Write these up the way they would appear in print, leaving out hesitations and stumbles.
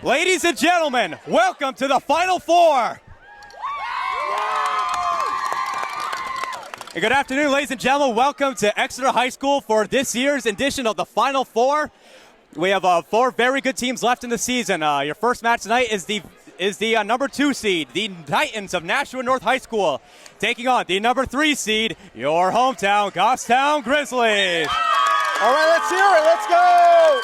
Ladies and gentlemen, welcome to the Final Four. And good afternoon, ladies and gentlemen. Welcome to Exeter High School for this year's edition of the Final Four. We have four very good teams left in the season. Your first match tonight is the number 2 seed, the Titans of Nashua North High School, taking on the number 3 seed, your hometown Goffstown Grizzlies. All right, let's hear it. Let's go.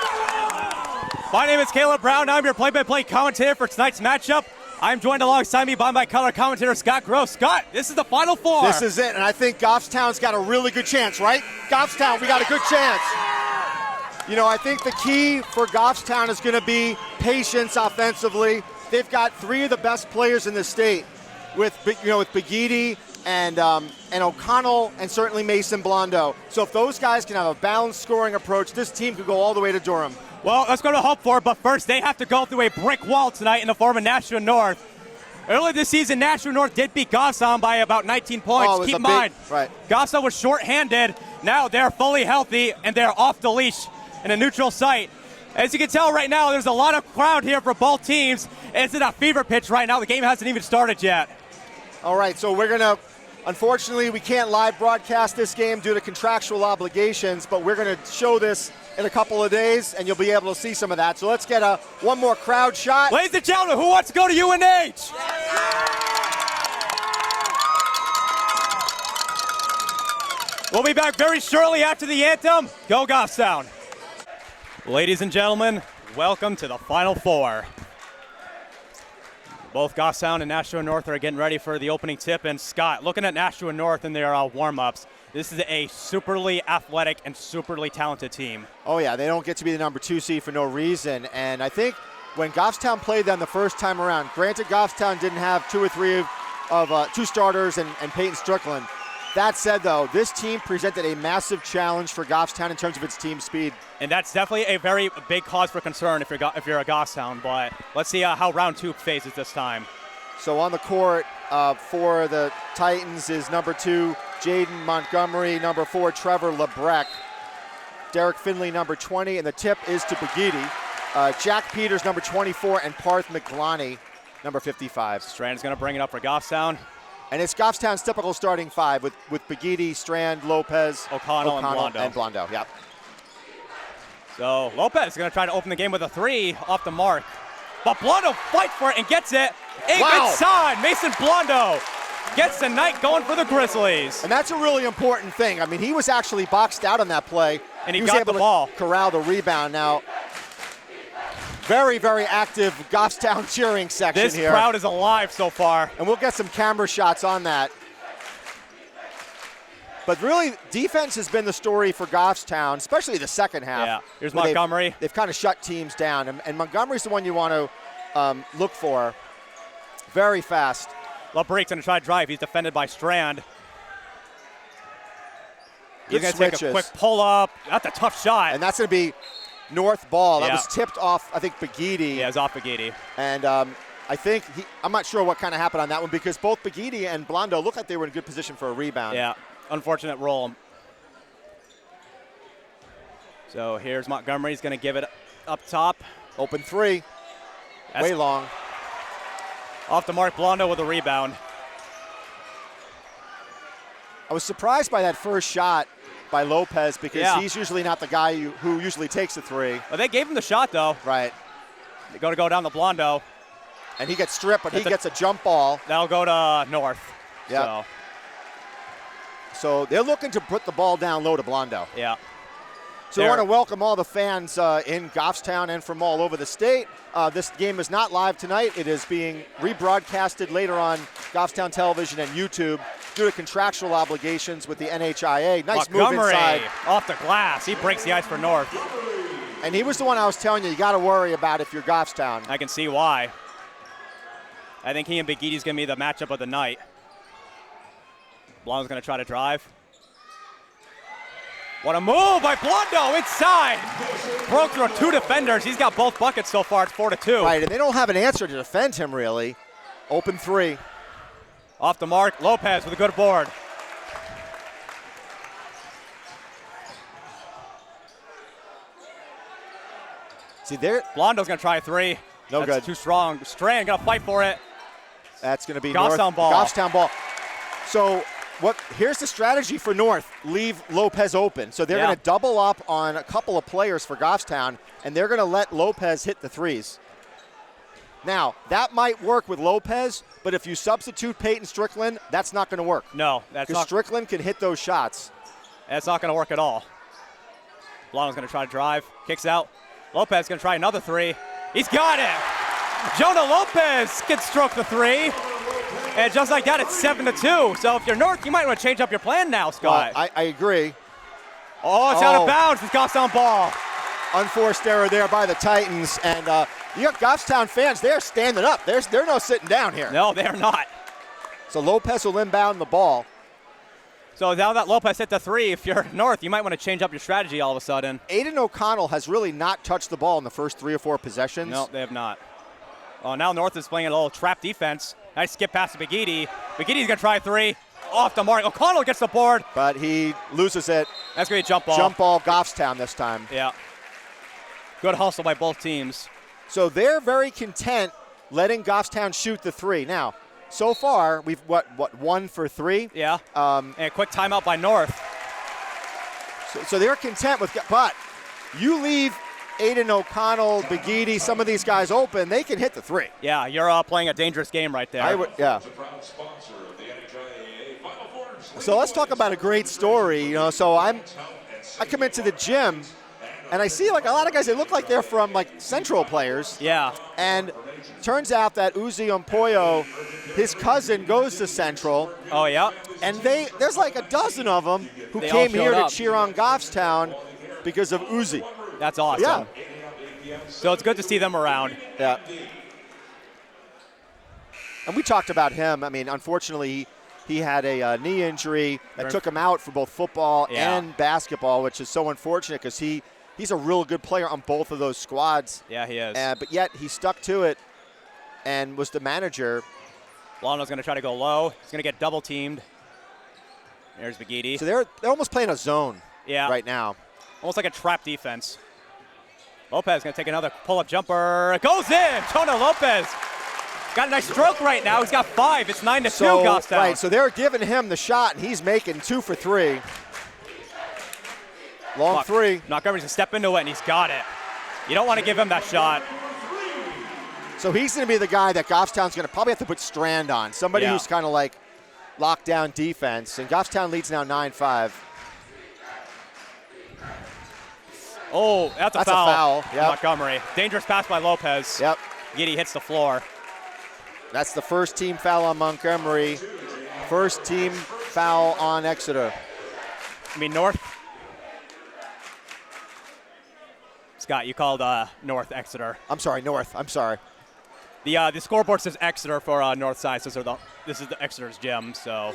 My name is Caleb Brown. I'm your play-by-play commentator for tonight's matchup. I'm joined alongside me by my color commentator, Scott Gross. Scott, this is the Final Four. This is it, and I think Goffstown's got a really good chance, right? Goffstown, we got a good chance. You know, I think the key for Goffstown is going to be patience offensively. They've got 3 of the best players in the state, with Begidi and O'Connell and certainly Mason Blondo. So if those guys can have a balanced scoring approach, this team could go all the way to Durham. Well, let's go to Hope for it, but first they have to go through a brick wall tonight in the form of Nashua North. Earlier this season, Nashua North did beat Goffstown by about 19 points. Keep in mind, Goffstown was shorthanded. Now they're fully healthy, and they're off the leash in a neutral site. As you can tell right now, there's a lot of crowd here for both teams. It's in a fever pitch right now. The game hasn't even started yet. All right, so we're going to, unfortunately, we can't live broadcast this game due to contractual obligations, but we're going to show this in a couple of days, and you'll be able to see some of that. So let's get one more crowd shot. Ladies and gentlemen, who wants to go to UNH? We'll be back very shortly after the anthem. Go Goffstown. Ladies and gentlemen, welcome to the Final Four. Both Goffstown and Nashua North are getting ready for the opening tip. And Scott, looking at Nashua North and their warm-ups, this is a superly athletic and superly talented team. Oh yeah, they don't get to be the number 2 seed for no reason. And I think when Goffstown played them the first time around, granted Goffstown didn't have 2 or 3 of 2 starters and Peyton Strickland. That said, though, this team presented a massive challenge for Goffstown in terms of its team speed. And that's definitely a very big cause for concern if you're a Goffstown. But let's see how round 2 phases this time. So on the court for the Titans is number 2, Jaden Montgomery, number 4, Trevor Lebrecht, Derek Finley, number 20, and the tip is to Begidi. Jack Peters, number 24, and Parth McGlonney, number 55. Strand's going to bring it up for Goffstown. And it's Goffstown's typical starting 5 with Begidi, Strand, Lopez, O'Connell and Blondo. Yep. So Lopez is going to try to open the game with a 3 off the mark. But Blondo fights for it and gets it. Inside, Mason Blondo gets the night going for the Grizzlies. And that's a really important thing. I mean, he was actually boxed out on that play. And he was got able the ball. To corral the rebound. Now, very, very active Goffstown cheering section this here. This crowd is alive so far. And we'll get some camera shots on that. But really, defense has been the story for Goffstown, especially the second half. Yeah, here's Montgomery. They've kind of shut teams down. And Montgomery's the one you want to look for. Very fast. Lebrecht's going to try to drive. He's defended by Strand. He's going to take a quick pull-up. That's a tough shot. And that's going to be North ball. That was tipped off, I think, Begidi. Yeah, it was off Begidi. And I think, I'm not sure what kind of happened on that one because both Begidi and Blondo looked like they were in good position for a rebound. Yeah, unfortunate roll. So here's Montgomery. He's going to give it up top. Open 3. Way long. Off the mark, Blondo with a rebound. I was surprised by that first shot by Lopez because he's usually not the guy who usually takes a 3. Well, they gave him the shot, though. Right. They're going to go down to Blondo. And he gets stripped, but he gets a jump ball. That'll go to North. Yeah. So they're looking to put the ball down low to Blondo. Yeah. So I want to welcome all the fans in Goffstown and from all over the state. This game is not live tonight. It is being rebroadcasted later on Goffstown Television and YouTube due to contractual obligations with the NHIAA. Nice move inside. Off the glass. He breaks the ice for North. And he was the one I was telling you got to worry about if you're Goffstown. I can see why. I think he and Begidi's going to be the matchup of the night. Blondo's going to try to drive. What a move by Blondo inside. Broke through 2 defenders. He's got both buckets so far. It's 4-2. Right, and they don't have an answer to defend him, really. Open 3. Off the mark, Lopez with a good board. See there, Blondo's going to try a 3. No good. Too strong. Strand gonna fight for it. That's gonna be Goffstown ball. Goffstown ball. So here's the strategy for North. Leave Lopez open. So they're gonna double up on a couple of players for Goffstown, and they're gonna let Lopez hit the threes. Now, that might work with Lopez, but if you substitute Peyton Strickland, that's not going to work. No, that's not. Because Strickland can hit those shots. That's not going to work at all. Blondo's going to try to drive. Kicks out. Lopez going to try another three. He's got it. Jonah Lopez can stroke the three. And just like that, it's 7-2. So if you're North, you might want to change up your plan now, Scott. Well, I agree. Oh, it's out of bounds. It's Goffstown ball. Unforced error there by the Titans. And you got Goffstown fans. They're standing up. They're no sitting down here. No, they're not. So Lopez will inbound the ball. So now that Lopez hit the three, if you're North, you might want to change up your strategy all of a sudden. Aiden O'Connell has really not touched the ball in the first 3 or 4 possessions. No, they have not. Oh, now North is playing a little trap defense. Nice skip pass to Begidi. Begidi's going to try a three. Off the mark. O'Connell gets the board. But he loses it. That's going to be a jump ball. Jump ball, Goffstown this time. Yeah. Good hustle by both teams. So they're very content letting Goffstown shoot the three. Now, so far, we've, 1 for 3? Yeah. And a quick timeout by North. So they're content with, but you leave Aiden O'Connell, Begidi, some of these guys open, they can hit the three. Yeah, you're playing a dangerous game right there. Yeah. So let's talk about a great story. You know, so I come into the gym, and I see like a lot of guys, they look like they're from like Central players. Yeah. And turns out that Uzi Ompoyo, his cousin, goes to Central. Oh, yeah? And there's like a dozen of them who They came here up to cheer on Goffstown because of Uzi. That's awesome. Yeah. So it's good to see them around. Yeah. And we talked about him. I mean, unfortunately, he had a knee injury that took him out for both football and basketball, which is so unfortunate because he's a real good player on both of those squads. Yeah, he is. But yet he stuck to it and was the manager. Londo's going to try to go low. He's going to get double teamed. There's Begidi. So they're almost playing a zone right now. Almost like a trap defense. Lopez going to take another pull-up jumper. It goes in. Jonah Lopez got a nice stroke right now. He's got 5. It's 9-2 Goffstown. Right, so they're giving him the shot, and he's making 2 for 3. Long three. Montgomery's going to step into it, and he's got it. You don't want to give him that shot. So he's going to be the guy that Goffstown's going to probably have to put Strand on. Somebody who's kind of like lockdown defense. And Goffstown leads now 9-5. Oh, that's a foul. Yep. Montgomery. Dangerous pass by Lopez. Yep. Giddy hits the floor. That's the first team foul on Montgomery. First team foul on Exeter. I mean, North. Scott, you called North Exeter. I'm sorry, North. I'm sorry. The scoreboard says Exeter for North side. So this is the Exeter's gym. So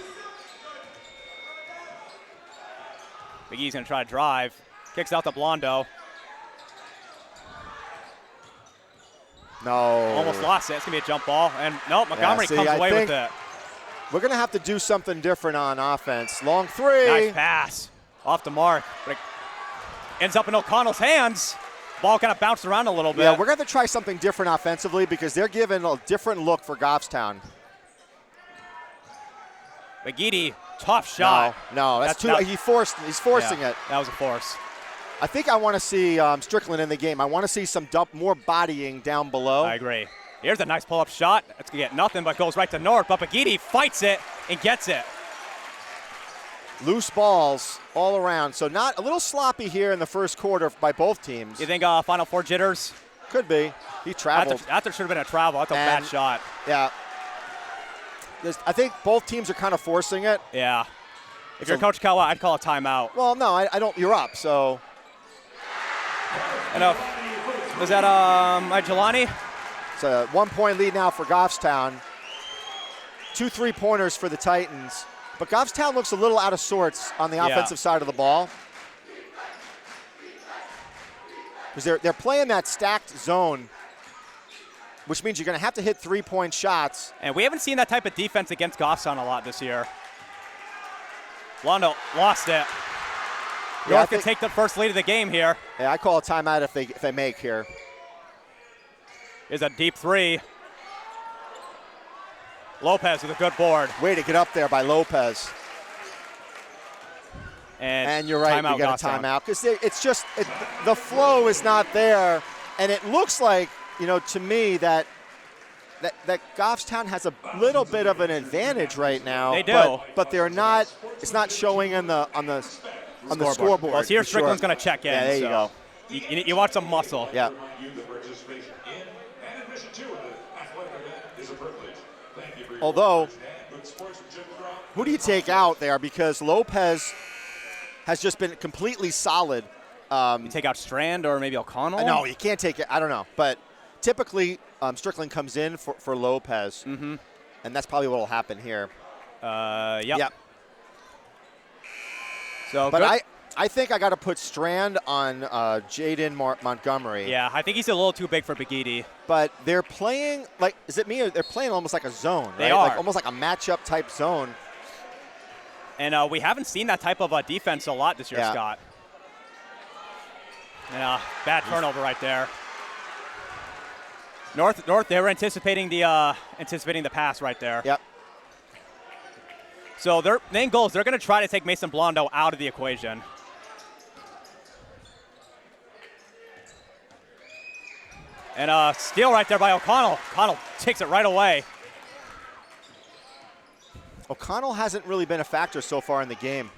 McGee's going to try to drive. Kicks out to Blondo. No. Almost lost it. It's going to be a jump ball. And nope, Montgomery comes away with it. We're going to have to do something different on offense. Long three. Nice pass. Off the mark. But it ends up in O'Connell's hands. Ball kind of bounced around a little bit. Yeah, we're going to try something different offensively because they're giving a different look for Goffstown. McGeady, tough shot. No, that's too. He's forcing it. That was a force. I think I want to see Strickland in the game. I want to see some more bodying down below. I agree. Here's a nice pull-up shot. It's going to get nothing, but goes right to North. But McGeady fights it and gets it. Loose balls all around. So not a little sloppy here in the first quarter by both teams. You think Final Four jitters? Could be. He traveled. That should have been a travel. That's a bad shot. Yeah. I think both teams are kind of forcing it. Yeah. If you're Coach Kawa, I'd call a timeout. Well, no, I don't. You're up, so. Enough. Was that Jelani? It's a 1-point lead now for Goffstown. 2 3-pointers for the Titans. But Goffstown looks a little out of sorts on the offensive side of the ball. Because they're playing that stacked zone, which means you're going to have to hit 3-point shots. And we haven't seen that type of defense against Goffstown a lot this year. Londo lost it. North can take the first lead of the game here. Yeah, I call a timeout if they make here. is a deep three. Lopez with a good board. Way to get up there by Lopez. And you're right, we got a timeout. Because it's just, the flow is not there. And it looks like, to me that Goffstown has a little bit of an advantage right now. They do. But they're not, it's not showing on the scoreboard. Well, here Strickland's going to check in. Yeah, there you go. You want some muscle. Yeah. Although, who do you take out there? Because Lopez has just been completely solid. You take out Strand or maybe O'Connell? No, you can't take it. I don't know. But typically, Strickland comes in for Lopez. Mm-hmm. And that's probably what will happen here. Yep. So, but I think I got to put Strand on Jaden Montgomery. Yeah, I think he's a little too big for Begidi. But they're playing, is it me? Or they're playing almost like a zone, right? They are. Almost like a matchup type zone. And we haven't seen that type of defense a lot this year, Scott. And bad turnover right there. North, they were anticipating the pass right there. Yep. So their main goal is they're going to try to take Mason Blondo out of the equation. And steal right there by O'Connell. O'Connell takes it right away. O'Connell hasn't really been a factor so far in the game.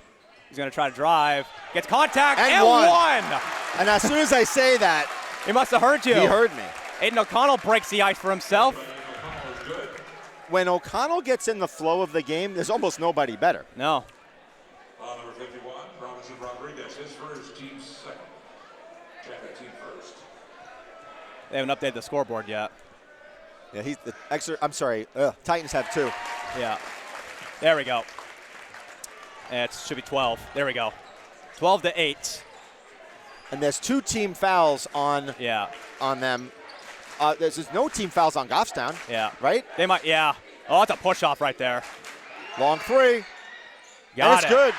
He's going to try to drive. Gets contact and won. And as soon as I say that, he must have heard you. He heard me. Aiden O'Connell breaks the ice for himself. When O'Connell gets in the flow of the game, there's almost nobody better. No. Number 51, Robinson Rodriguez, his first, team second. Champion team first. They haven't updated the scoreboard yet. Yeah, he's the extra. I'm sorry. Titans have 2. Yeah. There we go. It should be 12. There we go. 12-8. And there's 2 team fouls on them. There's no team fouls on Goffstown. Yeah. Right? They might. Yeah. Oh, that's a push off right there. Long 3. Got it. Good.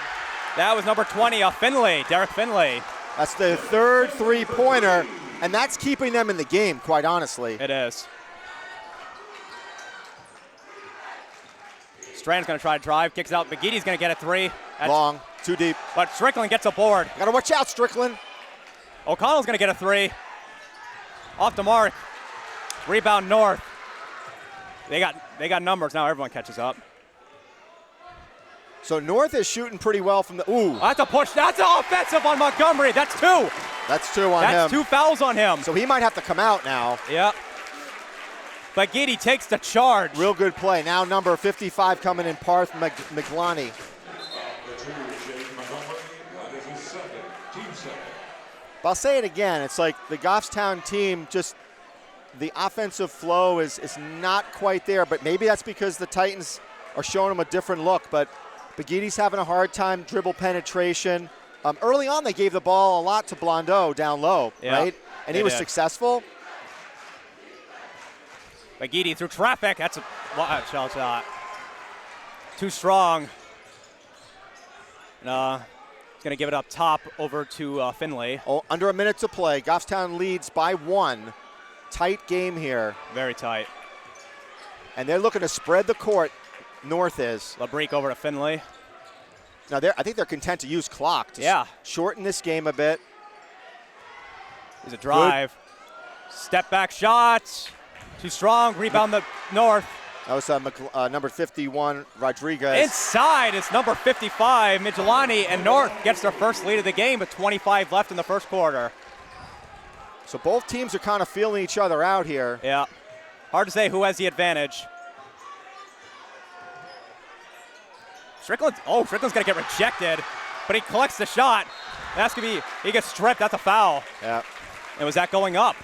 That was number 20, Finley, Derek Finley. That's the 3rd 3-pointer, and that's keeping them in the game, quite honestly. It is. Strand's going to try to drive, kicks out. McGeedy's going to get a 3. Long, too deep. But Strickland gets a board. Got to watch out, Strickland. O'Connell's going to get a 3. Off the mark. Rebound North. They got numbers now. Everyone catches up. So North is shooting pretty well from the. Ooh. That's a push. That's offensive on Montgomery. That's 2. That's 2 on him. That's 2 fouls on him. So he might have to come out now. Yep. But Giddy takes the charge. Real good play. Now number 55 coming in, Parth McLani. But I'll say it again. It's like the Goffstown team, just the offensive flow is not quite there. But maybe that's because the Titans are showing them a different look. But Begitti's having a hard time dribble penetration. Early on, they gave the ball a lot to Blondo down low, right? And he was successful. McGeady through traffic. That's a shell shot. Too strong. And, he's going to give it up top over to Finley. Oh, under a minute to play. Goffstown leads by 1. Tight game here. Very tight. And they're looking to spread the court. North is. LaBrique over to Finley. Now, I think they're content to use clock to shorten this game a bit. There's a drive. Good. Step back shots. Too strong. Rebound the North. That was number 51, Rodriguez. Inside is number 55, Migilani, and North gets their first lead of the game with 25 left in the first quarter. So both teams are kind of feeling each other out here. Yeah. Hard to say who has the advantage. Strickland's going to get rejected, but he collects the shot. That's going to be, he gets stripped. That's a foul. Yeah. And was that going up?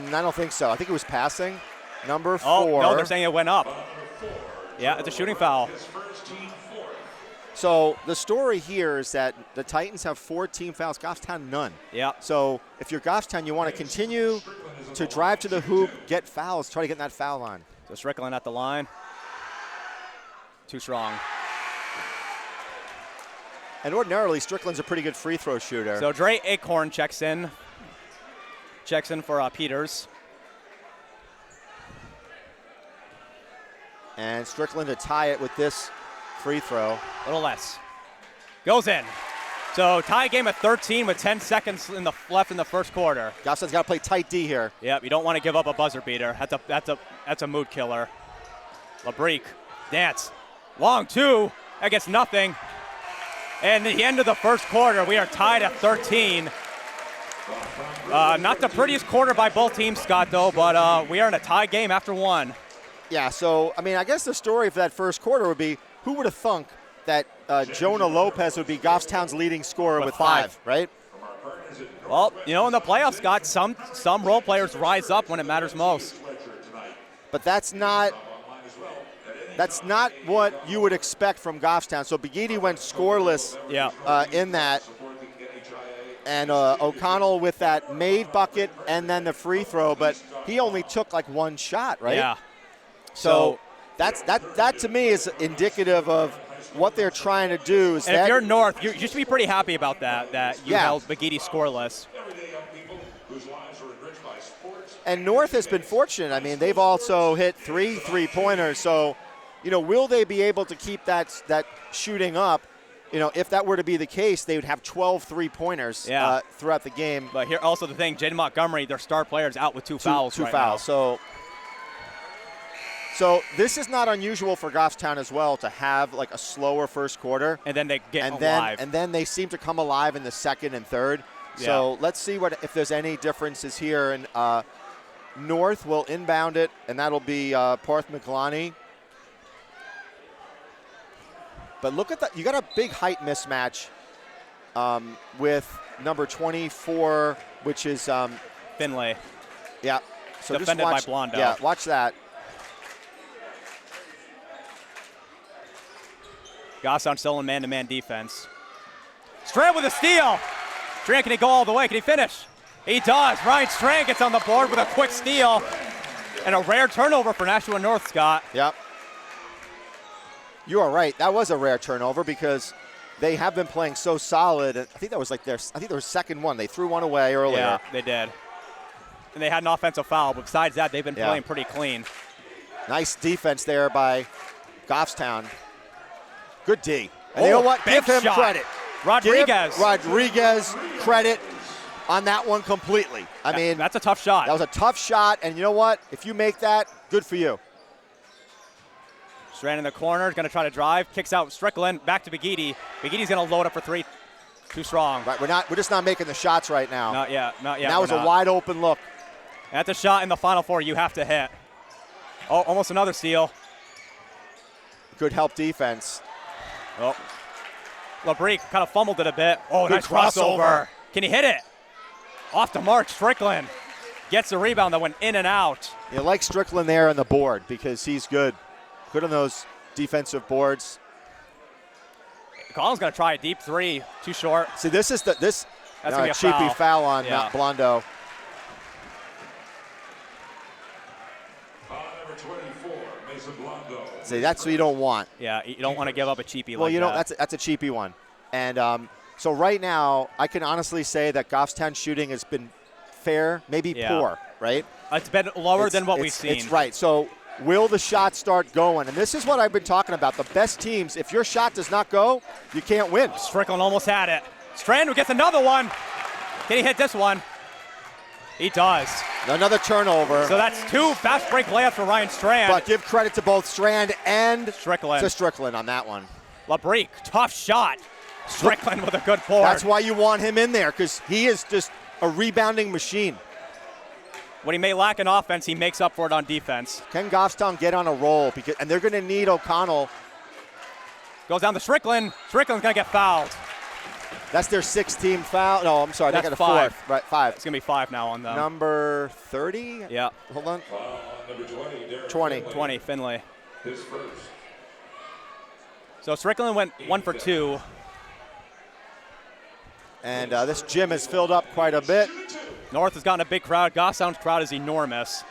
I don't think so. I think it was passing. Number 4. Oh, no, they're saying it went up. Yeah, it's a shooting foul. So the story here is that the Titans have 4 team fouls, Goffstown none. Yeah. So if you're Goffstown, you want to continue to drive to the hoop, get fouls, try to get that foul line. So Strickland at the line. Too strong. And ordinarily, Strickland's a pretty good free throw shooter. So Dre Acorn checks in for Peters. And Strickland to tie it with this free throw. A little less. Goes in. So tie game at 13 with 10 seconds left in the first quarter. Goffstown's got to play tight D here. Yep, you don't want to give up a buzzer beater. That's a mood killer. LaBrique, dance. Long two, that gets nothing. And the end of the first quarter, we are tied at 13. Not the prettiest quarter by both teams, Scott, though, but we are in a tie game after one. Yeah, so, I mean, I guess the story for that first quarter would be, who would have thunk that Jonah Lopez would be Goffstown's leading scorer with 5, right? Well, you know, in the playoffs, Scott, some role players rise up when it matters most. But that's not what you would expect from Goffstown. So Begidi went scoreless in that. And O'Connell with that made bucket and then the free throw, but he only took like one shot, right? Yeah. So that to me is indicative of what they're trying to do. And if you're North, you should be pretty happy about that you held Begidi scoreless. And North has been fortunate. I mean, they've also hit 3 3-pointers. So, you know, will they be able to keep that shooting up? You know, if that were to be the case, they would have 12 3-pointers throughout the game. But here also the thing, Jaden Montgomery, their star player, is out with two fouls right now. So this is not unusual for Goffstown as well to have like a slower first quarter. And then they get alive. And then they seem to come alive in the second and third. Yeah. So let's see if there's any differences here. And North will inbound it, and that'll be Parth McLani. But look at that. You got a big height mismatch with number 24, which is Finlay. Yeah. So defended by Blondo. Yeah, watch that. Goffstown still in man-to-man defense. Strand with a steal. Strand, can he go all the way? Can he finish? He does. Ryan Strand gets on the board with a quick steal. And a rare turnover for Nashua North, Scott. Yep. You are right. That was a rare turnover because they have been playing so solid. I think that was like their second one. They threw one away earlier. Yeah, they did. And they had an offensive foul, but besides that, they've been playing pretty clean. Nice defense there by Goffstown. Good D. And you know what? Give him credit. Rodriguez. Give Rodriguez credit on that one completely. I mean, that's a tough shot. That was a tough shot, and you know what? If you make that, good for you. Strand in the corner, going to try to drive, kicks out Strickland, back to Begidi. Begidi's going to load up for three. Too strong. Right, we're just not making the shots right now. Not yet. That was a wide open look. That's a shot in the Final Four you have to hit. Oh, almost another steal. Good help defense. Oh, LaBrique kind of fumbled it a bit. Oh, good nice crossover. Can he hit it? Off the mark, Strickland gets the rebound that went in and out. You like Strickland there on the board because he's good. Good on those defensive boards. Collins going to try a deep three. Too short. See, this is that's going to be a cheapy foul on Blondo. Number 24, Mason Blondo. See, that's what you don't want. Yeah, you don't want to give up a cheapie well, like that. That's a cheapie one. And so right now, I can honestly say that Goffstown shooting has been fair, maybe poor, right? It's been lower than what we've seen. It's right. So will the shots start going? And this is what I've been talking about. The best teams, if your shot does not go, you can't win. Strickland almost had it. Strand gets another one. Can he hit this one? He does. Another turnover. So that's two fast break layups for Ryan Strand. But give credit to both Strand and Strickland. To Strickland on that one. LaBrique, tough shot. Strickland with a good board. That's why you want him in there, because he is just a rebounding machine. When he may lack in offense, he makes up for it on defense. Can Goffstown get on a roll? And they're going to need O'Connell. Goes down to Strickland. Strickland's going to get fouled. That's their 6th-team foul. No, I'm sorry. That's they got a 4th. Right, 5. It's going to be 5 now on them. Number 30? Yeah. Hold on. Number 20, 20. 20, Finlay. His first. So Strickland went 1 for 2. And this gym has filled up quite a bit. North has gotten a big crowd. Goffstown's crowd is enormous.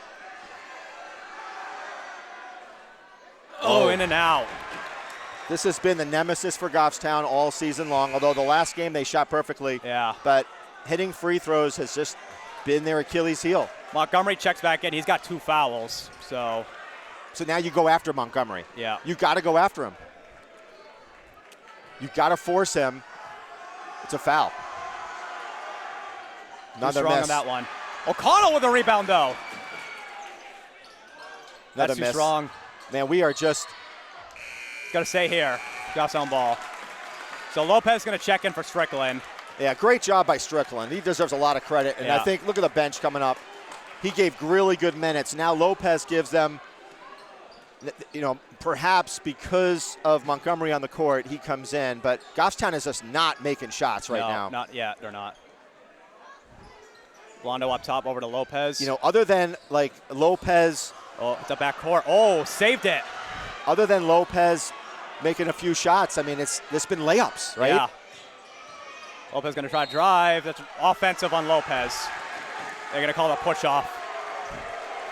Oh, in and out. This has been the nemesis for Goffstown all season long, although the last game they shot perfectly. Yeah. But hitting free throws has just been their Achilles heel. Montgomery checks back in. He's got 2 fouls. So So now you go after Montgomery. Yeah. You got to go after him. You got to force him. It's a foul. Another strong miss. on that one. O'Connell with a rebound, though. That's too strong. Man, we are just. Got to stay here. Goffstown ball. So Lopez going to check in for Strickland. Yeah, great job by Strickland. He deserves a lot of credit. And I think, look at the bench coming up. He gave really good minutes. Now Lopez gives them, perhaps because of Montgomery on the court, he comes in. But Goffstown is just not making shots right now. Not yet. They're not. Blondo up top over to Lopez. Other than, Lopez. Oh, it's a back court. Oh, saved it. Other than Lopez making a few shots, I mean, it's been layups, right? Yeah. Lopez going to try to drive. That's offensive on Lopez. They're going to call it a push-off.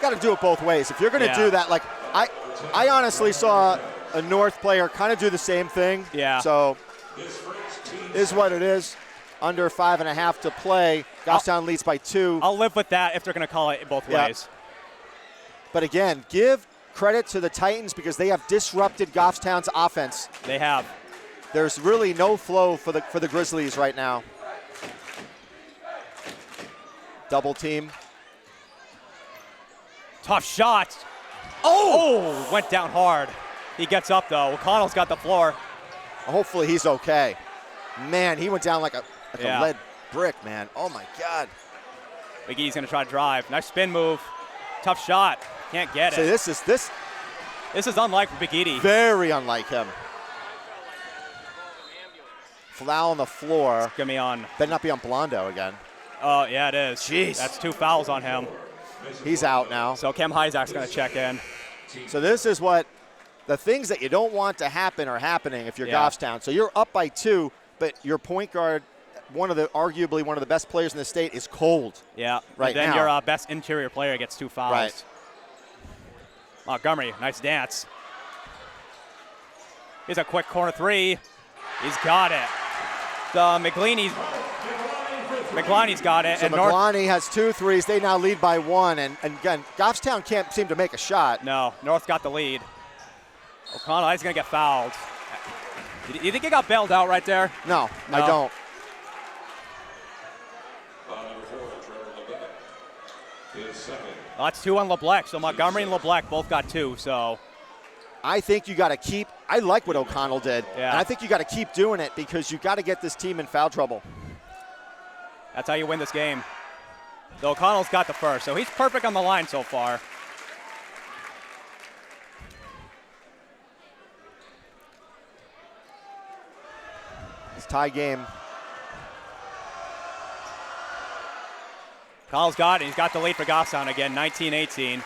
Got to do it both ways. If you're going to do that, I honestly saw a North player kind of do the same thing. Yeah. So, is what it is. Under 5.5 to play. Goffstown leads by 2. I'll live with that if they're going to call it both ways. But again, give credit to the Titans because they have disrupted Goffstown's offense. They have. There's really no flow for the Grizzlies right now. Double team. Tough shot. Oh, went down hard. He gets up, though. O'Connell's got the floor. Hopefully he's okay. Man, he went down like a lead brick, man. Oh, my God. McGee's going to try to drive. Nice spin move. Tough shot. Can't get it. So this is unlike Bigidi. Very unlike him. Foul on the floor. It's going to be on. Better not be on Blondo again. Oh, yeah, it is. Jeez. That's 2 fouls on him. He's out now. So Kem Hyzak's going to check in. So this is what the things that you don't want to happen are happening if you're Goffstown. So you're up by 2, but your point guard, arguably one of the best players in the state, is cold. Yeah. Right and then now. your best interior player gets 2 fouls. Right. Montgomery, nice dance. Here's a quick corner 3. He's got it. McGlani's got it. So McGlani has 2 threes. They now lead by 1. And again, Goffstown can't seem to make a shot. No, North got the lead. O'Connell is going to get fouled. You think he got bailed out right there? No, I don't. Well, that's 2 on LeBlanc. So Montgomery and LeBlanc both got 2. So I think you got to keep. I like what O'Connell did. Yeah. And I think you got to keep doing it because you got to get this team in foul trouble. That's how you win this game. So O'Connell's got the first. So he's perfect on the line so far. It's tie game. O'Connell's got it. He's got the lead for Goffstown again, 19-18.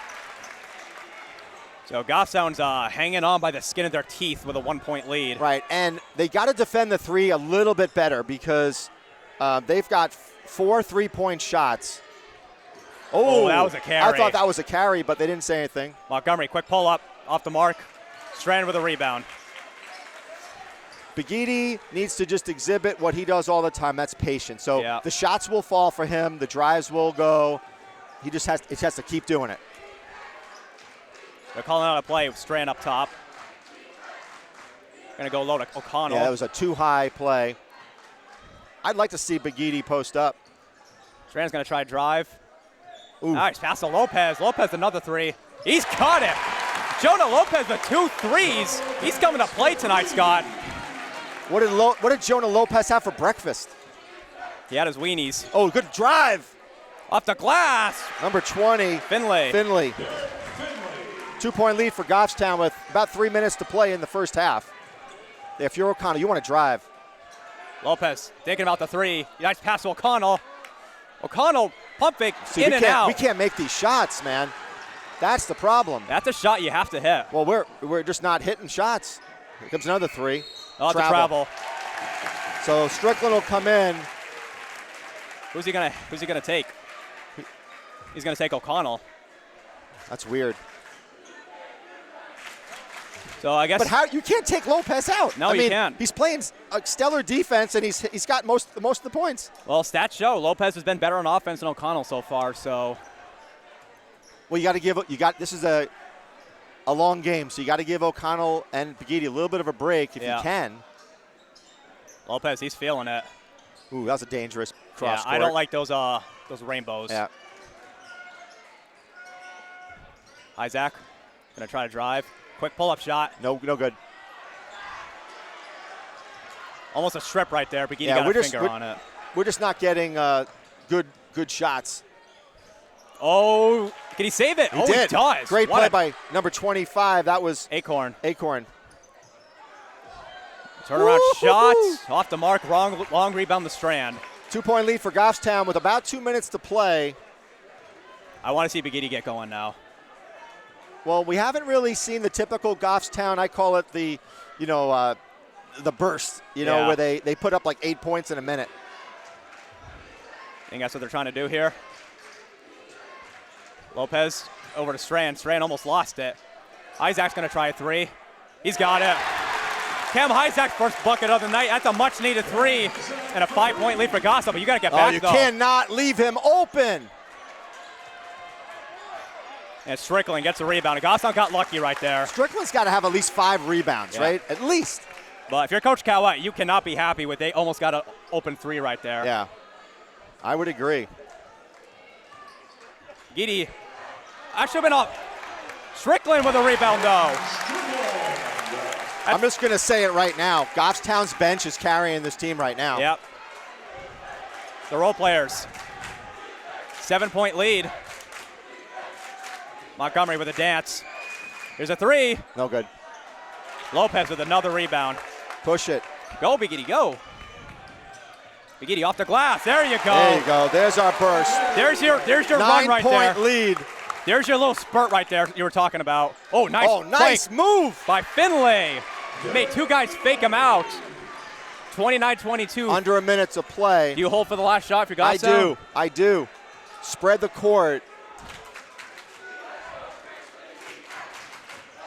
So Goffstown's hanging on by the skin of their teeth with a 1-point lead. Right, and they got to defend the 3 a little bit better because they've got 4 3-point shots. Oh, that was a carry. I thought that was a carry, but they didn't say anything. Montgomery, quick pull up, off the mark. Strand with a rebound. Bigidi needs to just exhibit what he does all the time. That's patience. So the shots will fall for him. The drives will go. He just has to keep doing it. They're calling out a play with Strand up top. Going to go low to O'Connell. Yeah, that was a too high play. I'd like to see Bigidi post up. Strand's going to try to drive. Ooh. Nice pass to Lopez. Lopez another 3. He's caught it. Jonah Lopez with 2 threes. He's coming to play tonight, Scott. What did Jonah Lopez have for breakfast? He had his weenies. Oh, good drive. Off the glass. Number 20. Finley. 2-point lead for Goffstown with about 3 minutes to play in the first half. If you're O'Connell, you want to drive. Lopez thinking about the 3. Nice pass to O'Connell. O'Connell pump fake in and out. We can't make these shots, man. That's the problem. That's a shot you have to hit. Well, we're just not hitting shots. Here comes another 3. Oh, the travel. So Strickland will come in. Who's he gonna take? He's gonna take O'Connell. That's weird. So I guess. But how you can't take Lopez out? No, you can't. He's playing a stellar defense, and he's got most of the points. Well, stats show Lopez has been better on offense than O'Connell so far. So. Well, this is a long game, so you got to give O'Connell and Begidi a little bit of a break if you can. Lopez, he's feeling it. Ooh, that was a dangerous cross court. I don't like those rainbows. Yeah. Isaac gonna try to drive. Quick pull-up shot. No good. Almost a strip right there. Begidi got a finger on it. We're just not getting good shots. Oh, can he save it? He did. He does. Great play by number 25. That was Acorn. Turnaround shot. Off the mark. Long rebound the Strand. 2-point lead for Goffstown with about 2 minutes to play. I want to see Begidi get going now. Well, we haven't really seen the typical Goffstown. I call it the burst, where they put up like 8 points in a minute. I think that's what they're trying to do here. Lopez over to Strand. Strand almost lost it. Isaac's going to try a three. He's got it. Cam Isaac's first bucket of the night. That's a much-needed three and a 5-point lead for Goffstown, but you got to get back, though. You cannot leave him open. And Strickland gets a rebound. Goffstown got lucky right there. Strickland's got to have at least 5 rebounds, right? At least. But if you're Coach Cowett, you cannot be happy with they almost got an open three right there. Yeah, I would agree. Begidi actually been up. Strickland with a rebound, though. I'm just going to say it right now. Goffstown's bench is carrying this team right now. Yep. The role players. 7-point lead. Montgomery with a dance. Here's a three. No good. Lopez with another rebound. Push it. Go, Begidi, go. Begidi off the glass. There you go. There you go. There's our burst. There's your run right there. 9-point lead. There's your little spurt right there you were talking about. Oh, nice move by Finlay. Made 2 guys fake him out. 29-22. Under a minute to play. Do you hold for the last shot if you got some? I do. Spread the court.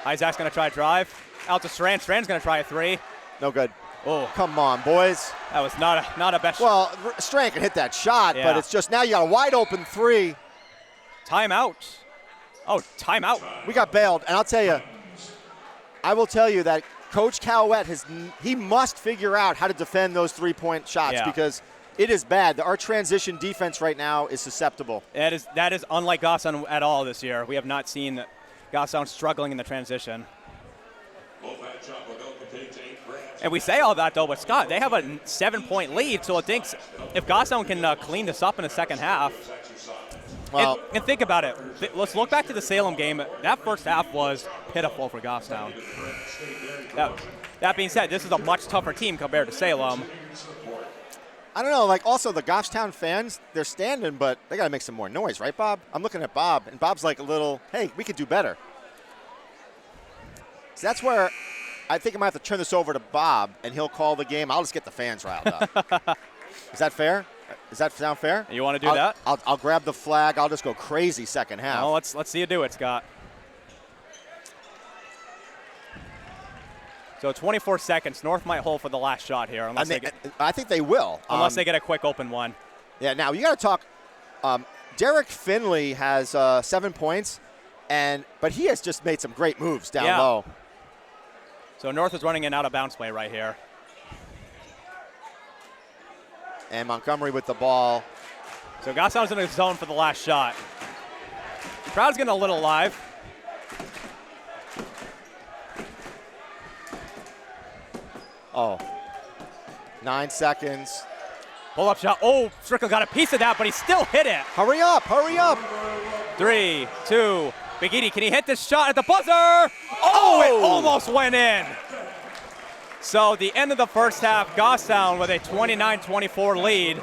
Isaac's going to try a drive. Out to Strand. Strand's going to try a three. No good. Oh. Come on, boys. That was not a best shot. Well, Strand can hit that shot, but it's just now you got a wide open three. Timeout. Oh, timeout. We got bailed, and I'll tell you, I will tell you that Coach Cowett he must figure out how to defend those 3-point shots because it is bad. Our transition defense right now is susceptible. That is unlike Goffstown at all this year. We have not seen Goffstown struggling in the transition. And we say all that, though, but Scott, they have a 7-point lead, so I think if Goffstown can clean this up in the second half. Well, and think about it. Let's look back to the Salem game. That first half was pitiful for Goffstown. That being said, this is a much tougher team compared to Salem. I don't know, like also the Goffstown fans, they're standing, but they got to make some more noise, right, Bob? I'm looking at Bob, and Bob's like a little, hey, we could do better. So that's where I think I might have to turn this over to Bob, and he'll call the game. I'll just get the fans riled up. Is that fair? Does that sound fair? You want to do that? I'll grab the flag. I'll just go crazy second half. Well, let's see you do it, Scott. So 24 seconds. North might hold for the last shot here. I think they will. Unless they get a quick open one. Yeah, now you got to talk. Derek Finley has 7 points, but he has just made some great moves down low. So North is running an out-of-bounds play right here. And Montgomery with the ball. So Goffstown's in the zone for the last shot. The crowd's getting a little live. Oh, 9 seconds. Pull-up shot. Oh, Strickland got a piece of that, but he still hit it. Hurry up, hurry up. 3, 2, Begidi, can he hit this shot at the buzzer? Oh, it almost went in. So the end of the first half, Goffstown with a 29-24 lead.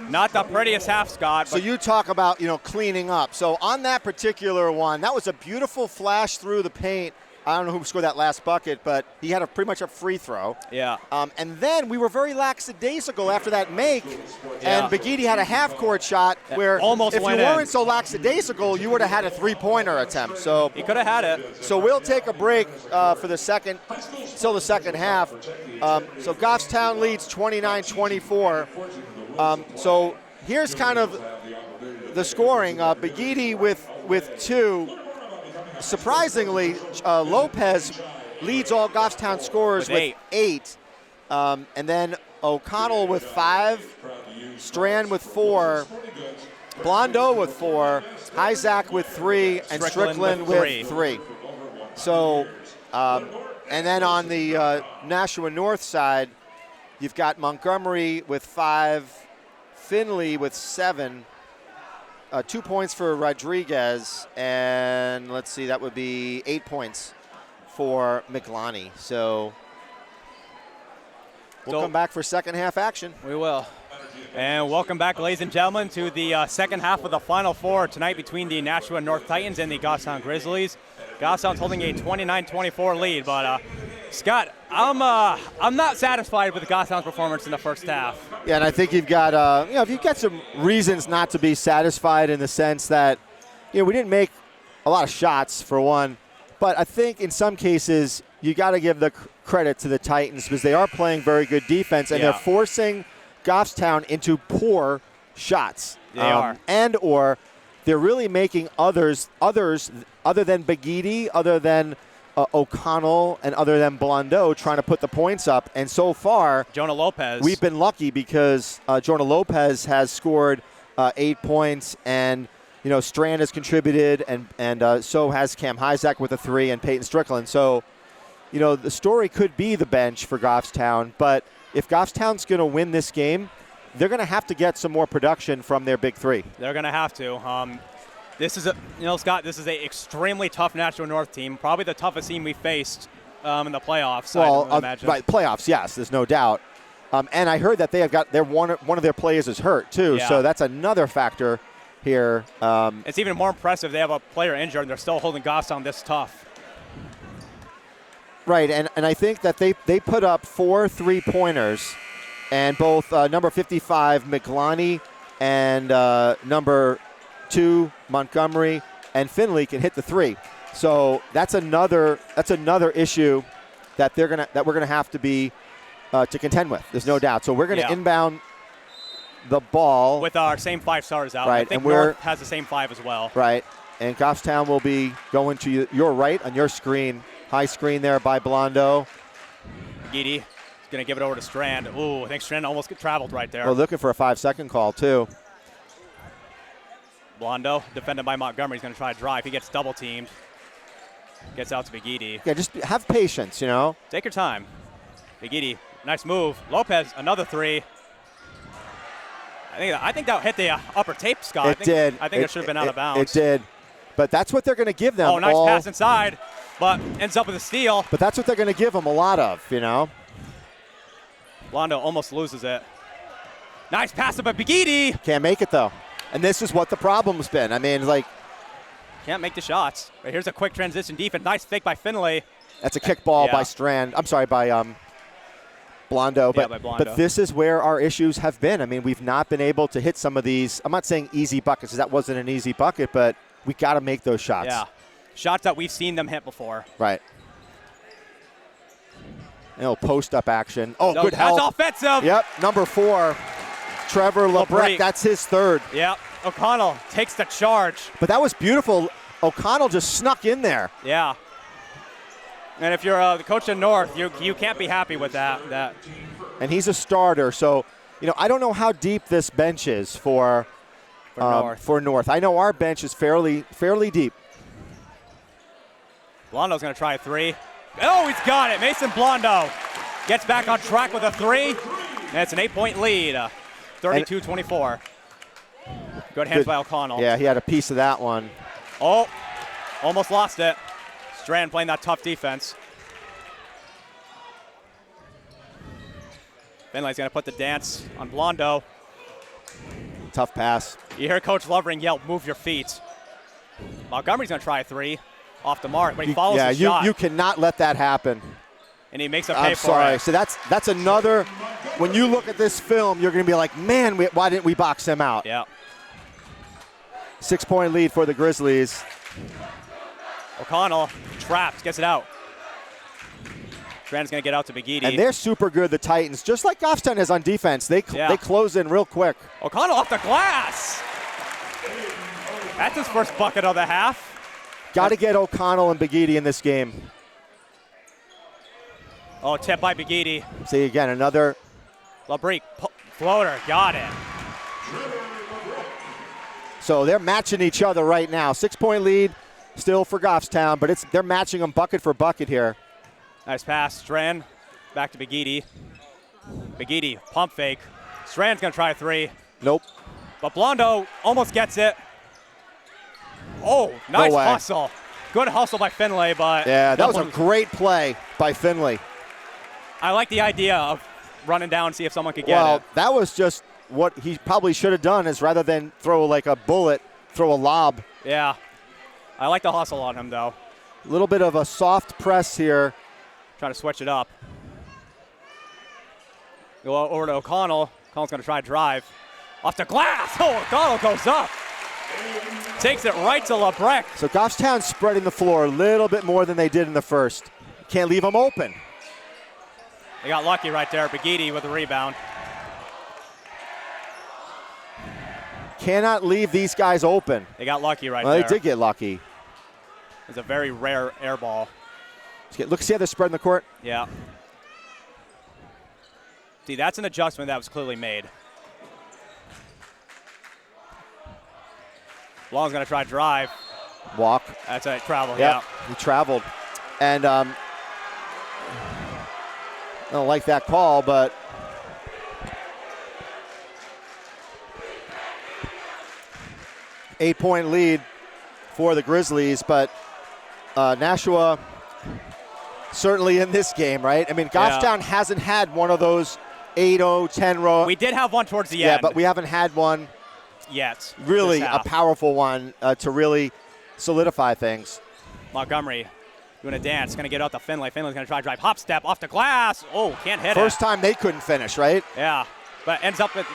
Not the prettiest half, Scott. So you talk about, cleaning up. So on that particular one, that was a beautiful flash through the paint. I don't know who scored that last bucket, but he had pretty much a free throw. Yeah. And then we were very lackadaisical after that make, and Begidi had a half-court shot where almost if you went weren't so lackadaisical, you would have had a three-pointer attempt. So he could have had it. So we'll take a break for the second half. So Goffstown leads 29-24. So here's kind of the scoring. Begidi with 2. surprisingly, Lopez leads all Goffstown scorers with 8. And then O'Connell with 5, Strand with 4, Blondeau with 4, Isaac with 3, and Strickland with 3. So, and then on the Nashua North side, you've got Montgomery with 5, Finley with 7, 2 points for Rodriguez, and let's see, that would be 8 points for McLani. So we'll come back for second half action. We will. And welcome back, ladies and gentlemen, to the second half of the Final Four tonight between the Nashua North Titans and the Goffstown Grizzlies. Goffstown's holding a 29-24 lead, but Scott, I'm not satisfied with the Goffstown's performance in the first half. Yeah, and I think you've got you've got some reasons not to be satisfied in the sense that we didn't make a lot of shots for one, but I think in some cases you got to give the credit to the Titans because they are playing very good defense and they're forcing Goffstown into poor shots. They are. And or they're really making others other than Bagidi, other than O'Connell, and other than Blondeau trying to put the points up. And so far, Jonah Lopez. We've been lucky because Jonah Lopez has scored 8 points, and Strand has contributed, and so has Cam Hyzak with a 3, and Peyton Strickland. So, the story could be the bench for Goffstown, but if Goffstown's going to win this game, they're going to have to get some more production from their big 3. They're going to have to. This is Scott, this is an extremely tough Nashua North team, probably the toughest team we faced in the playoffs. Well, I imagine. Right, playoffs, yes, there's no doubt. And I heard that they have got one of their players is hurt too, so that's another factor here. It's even more impressive they have a player injured and they're still holding Goffstown this tough. Right, and I think that they put up 4 3-pointers, and both number 55 McLani and number 2 Montgomery and Finley can hit the 3. So that's another issue that we're gonna have to be to contend with. There's no doubt. So we're gonna inbound the ball with our same 5 stars out. Right, I think and North has the same 5 as well. Right, and Goffstown will be going to your right on your screen. High screen there by Blondeau. Gidi is going to give it over to Strand. Ooh, I think Strand almost traveled right there. Well, looking for a 5-second call, too. Blondeau, defended by Montgomery, is going to try to drive. He gets double-teamed. Gets out to Bagidi. Yeah, just have patience, Take your time. Bagidi, nice move. Lopez, another 3. I think that hit the upper tape, Scott. It did. I think it should have been out of bounds. It did. But that's what they're going to give them. Oh, nice pass inside, but ends up with a steal. But that's what they're going to give them a lot of, Blondeau almost loses it. Nice pass up by Bagidi. Can't make it, though. And this is what the problem's been. I mean, can't make the shots. But here's a quick transition defense. Nice fake by Finley. That's a kick ball by Strand. I'm sorry, by Blondeau. By Blondeau. But this is where our issues have been. I mean, we've not been able to hit some of these. I'm not saying easy buckets, because that wasn't an easy bucket, but we got to make those shots. Yeah, shots that we've seen them hit before. Right. Post-up action. Oh, good help. That's offensive. Yep, number 4, Trevor Labreck. That's his 3rd. Yep, O'Connell takes the charge. But that was beautiful. O'Connell just snuck in there. Yeah. And if you're the coach of North, you can't be happy with that. And he's a starter, so I don't know how deep this bench is for North. I know our bench is fairly deep. Blondeau's going to try a 3. Oh, he's got it. Mason Blondeau gets back on track with a 3. And it's an 8-point lead, 32-24. Good hands by O'Connell. Yeah, he had a piece of that one. Oh, almost lost it. Strand playing that tough defense. Finlay's going to put the dance on Blondeau. Tough pass. You hear Coach Lovering yell, "Move your feet." Montgomery's going to try a 3 off the mark, but he follows the shot. You cannot let that happen. And he makes a pay for it. it. So that's another. When you look at this film, you're going to be like, man, why didn't we box him out? Yeah. 6-point lead for the Grizzlies. O'Connell trapped, gets it out. Strand's going to get out to Bagidi. And they're super good, the Titans. Just like Goffstown is on defense. They close in real quick. O'Connell off the glass. That's his first bucket of the half. Got to get O'Connell and Begidi in this game. Oh, tip by Begidi. See, again, another. LaBrique, floater, got it. So they're matching each other right now. 6-point lead still for Goffstown, but they're matching them bucket for bucket here. Nice pass, Strand. Back to Begidi. Begidi, pump fake. Strand's going to try a three. Nope. But Blondo almost gets it. Oh, nice hustle. Good hustle by Finlay, but... Yeah, that was a great play by Finlay. I like the idea of running down and see if someone could get it. Well, that was just what he probably should have done, is rather than throw like a bullet, throw a lob. Yeah. I like the hustle on him, though. A little bit of a soft press here. Trying to switch it up. Go over to O'Connell. O'Connell's going to try to drive. Off the glass. Oh, O'Connell goes up. Takes it right to LaBrique. So Goffstown's spreading the floor a little bit more than they did in the first. Can't leave them open. They got lucky right there. Begidi with the rebound. Cannot leave these guys open. They got lucky right there. there. They did get lucky. It's a very rare air ball. Look, see how they're spreading the court? Yeah. See, that's an adjustment that was clearly made. Long's going to try to drive. Walk. That's a travel, yeah. He traveled. And I don't like that call, but eight-point lead for the Grizzlies, but Nashua certainly in this game, right? I mean, Goffstown hasn't had one of those 8-0, 10-row. We did have one towards the end. Yeah, but we haven't had one yet. Really a powerful one to really solidify things. Montgomery doing a dance, going to get out to Finlay. Finlay's going to try to drive. Hop step off the glass. Oh, can't hit it. First time they couldn't finish, right? Yeah, but ends up with,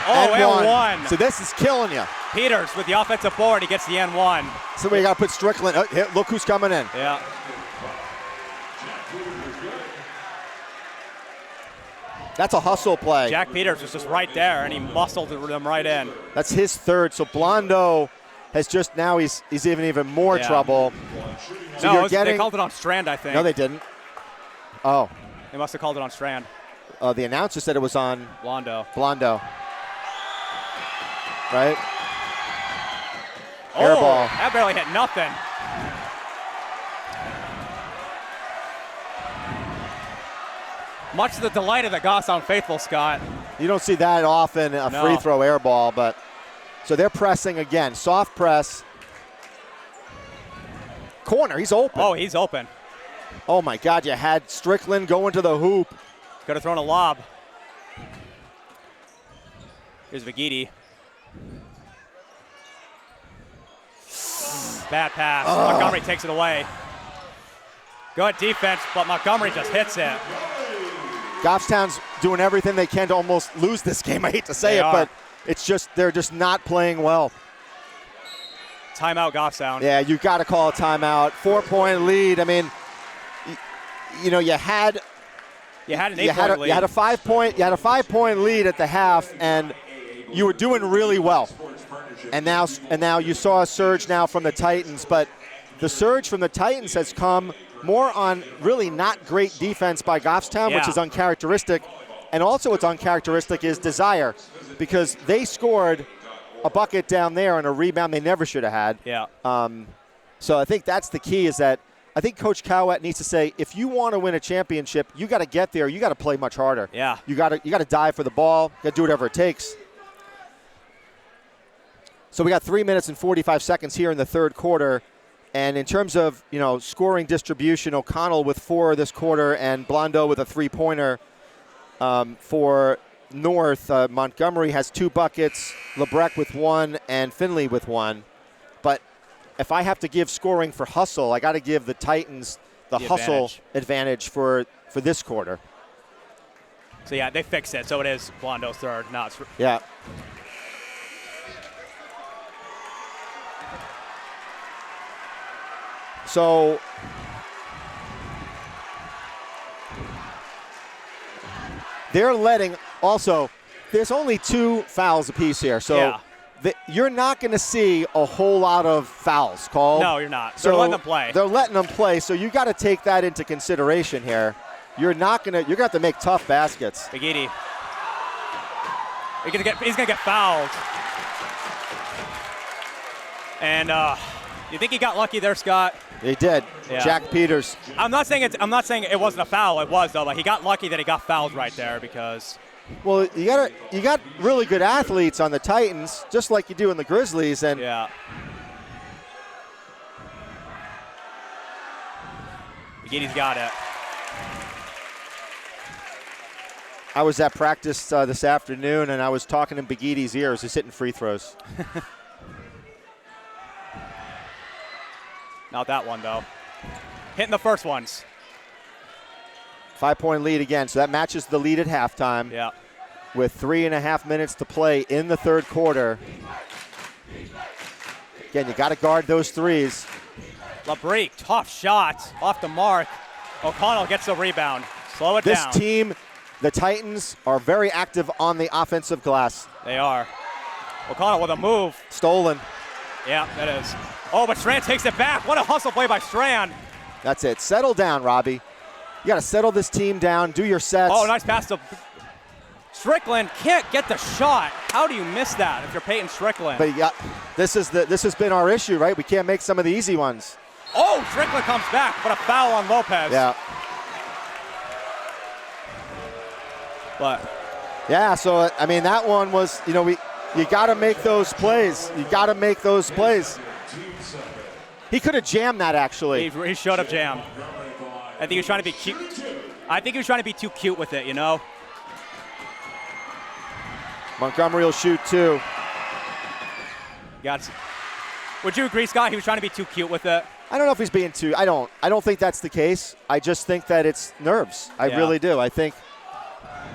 and one. So this is killing you. Peters with the offensive board. He gets the N1. So we got to put Strickland. Look who's coming in. Yeah. That's a hustle play. Jack Peters was just right there, and he muscled them right in. That's his third. So Blondo has just now he's even more trouble. So they called it on Strand, I think. No, they didn't. Oh. They must have called it on Strand. The announcer said it was on Blondo. Right? Air ball. That barely hit nothing. Much to the delight of the Goffstown faithful, Scott. You don't see that often, free throw air ball, but so they're pressing again. Soft press. Corner, he's open. Oh, he's open. Oh my God, you had Strickland going to the hoop. Could have thrown a lob. Here's Begidi. Bad pass. Montgomery takes it away. Good defense, but Montgomery just hits it. Goffstown's doing everything they can to almost lose this game. I hate to say but it's just they're just not playing well. Timeout, Goffstown. Yeah, you got to call a timeout. 4-point lead. I mean, you had an 8-point lead. You had a 5-point lead at the half, and you were doing really well. And now you saw a surge now from the Titans, but the surge from the Titans has come more on really not great defense by Goffstown, which is uncharacteristic. And also what's uncharacteristic is desire, because they scored a bucket down there and a rebound they never should have had. Yeah. So I think that's the key, is that I think Coach Cowett needs to say, if you want to win a championship, you got to get there. You got to play much harder. Yeah. You got to dive for the ball. You got to do whatever it takes. So we got 3 minutes and 45 seconds here in the third quarter. And in terms of, scoring distribution, O'Connell with 4 this quarter and Blondo with a 3-pointer for North. Montgomery has 2 buckets, LaBrique with 1, and Finlay with 1. But if I have to give scoring for hustle, I got to give the Titans the hustle advantage for this quarter. So, yeah, they fixed it. So it is Blondo's third. No, it's yeah. So they're letting also, there's only 2 fouls apiece here. So you're not going to see a whole lot of fouls called. No, you're not. So they're letting them play. They're letting them play, so you got to take that into consideration here. You're going to have to make tough baskets. Begidi. He's gonna get fouled. And you think he got lucky there, Scott? He did. Yeah. Jack Peters. I'm not saying it wasn't a foul. It was though, but he got lucky that he got fouled right there because. Well, you got really good athletes on the Titans, just like you do in the Grizzlies, and yeah. Begidi's got it. I was at practice this afternoon, and I was talking in Begidi's ears. He's hitting free throws. Not that one, though. Hitting the first ones. 5-point lead again, so that matches the lead at halftime. Yeah. With 3.5 minutes to play in the third quarter. Again, you got to guard those threes. LeBreak, tough shot, off the mark. O'Connell gets the rebound. Slow it down. This team, the Titans, are very active on the offensive glass. They are. O'Connell with a move. Stolen. Yeah, that is. Oh, but Strand takes it back. What a hustle play by Strand. That's it. Settle down, Robbie. You got to settle this team down, do your sets. Oh, nice pass to Strickland. Can't get the shot. How do you miss that if you're Peyton Strickland? But yeah, this has been our issue, right? We can't make some of the easy ones. Oh, Strickland comes back, but a foul on Lopez. Yeah. But yeah, so I mean that one was, you got to make those plays. You got to make those plays. He could have jammed that actually. He should have jammed. I think he was trying to be cute. I think he was trying to be too cute with it, Montgomery will shoot two. Would you agree, Scott? He was trying to be too cute with it. I don't know if he's being too. I don't think that's the case. I just think that it's nerves. I really do. I think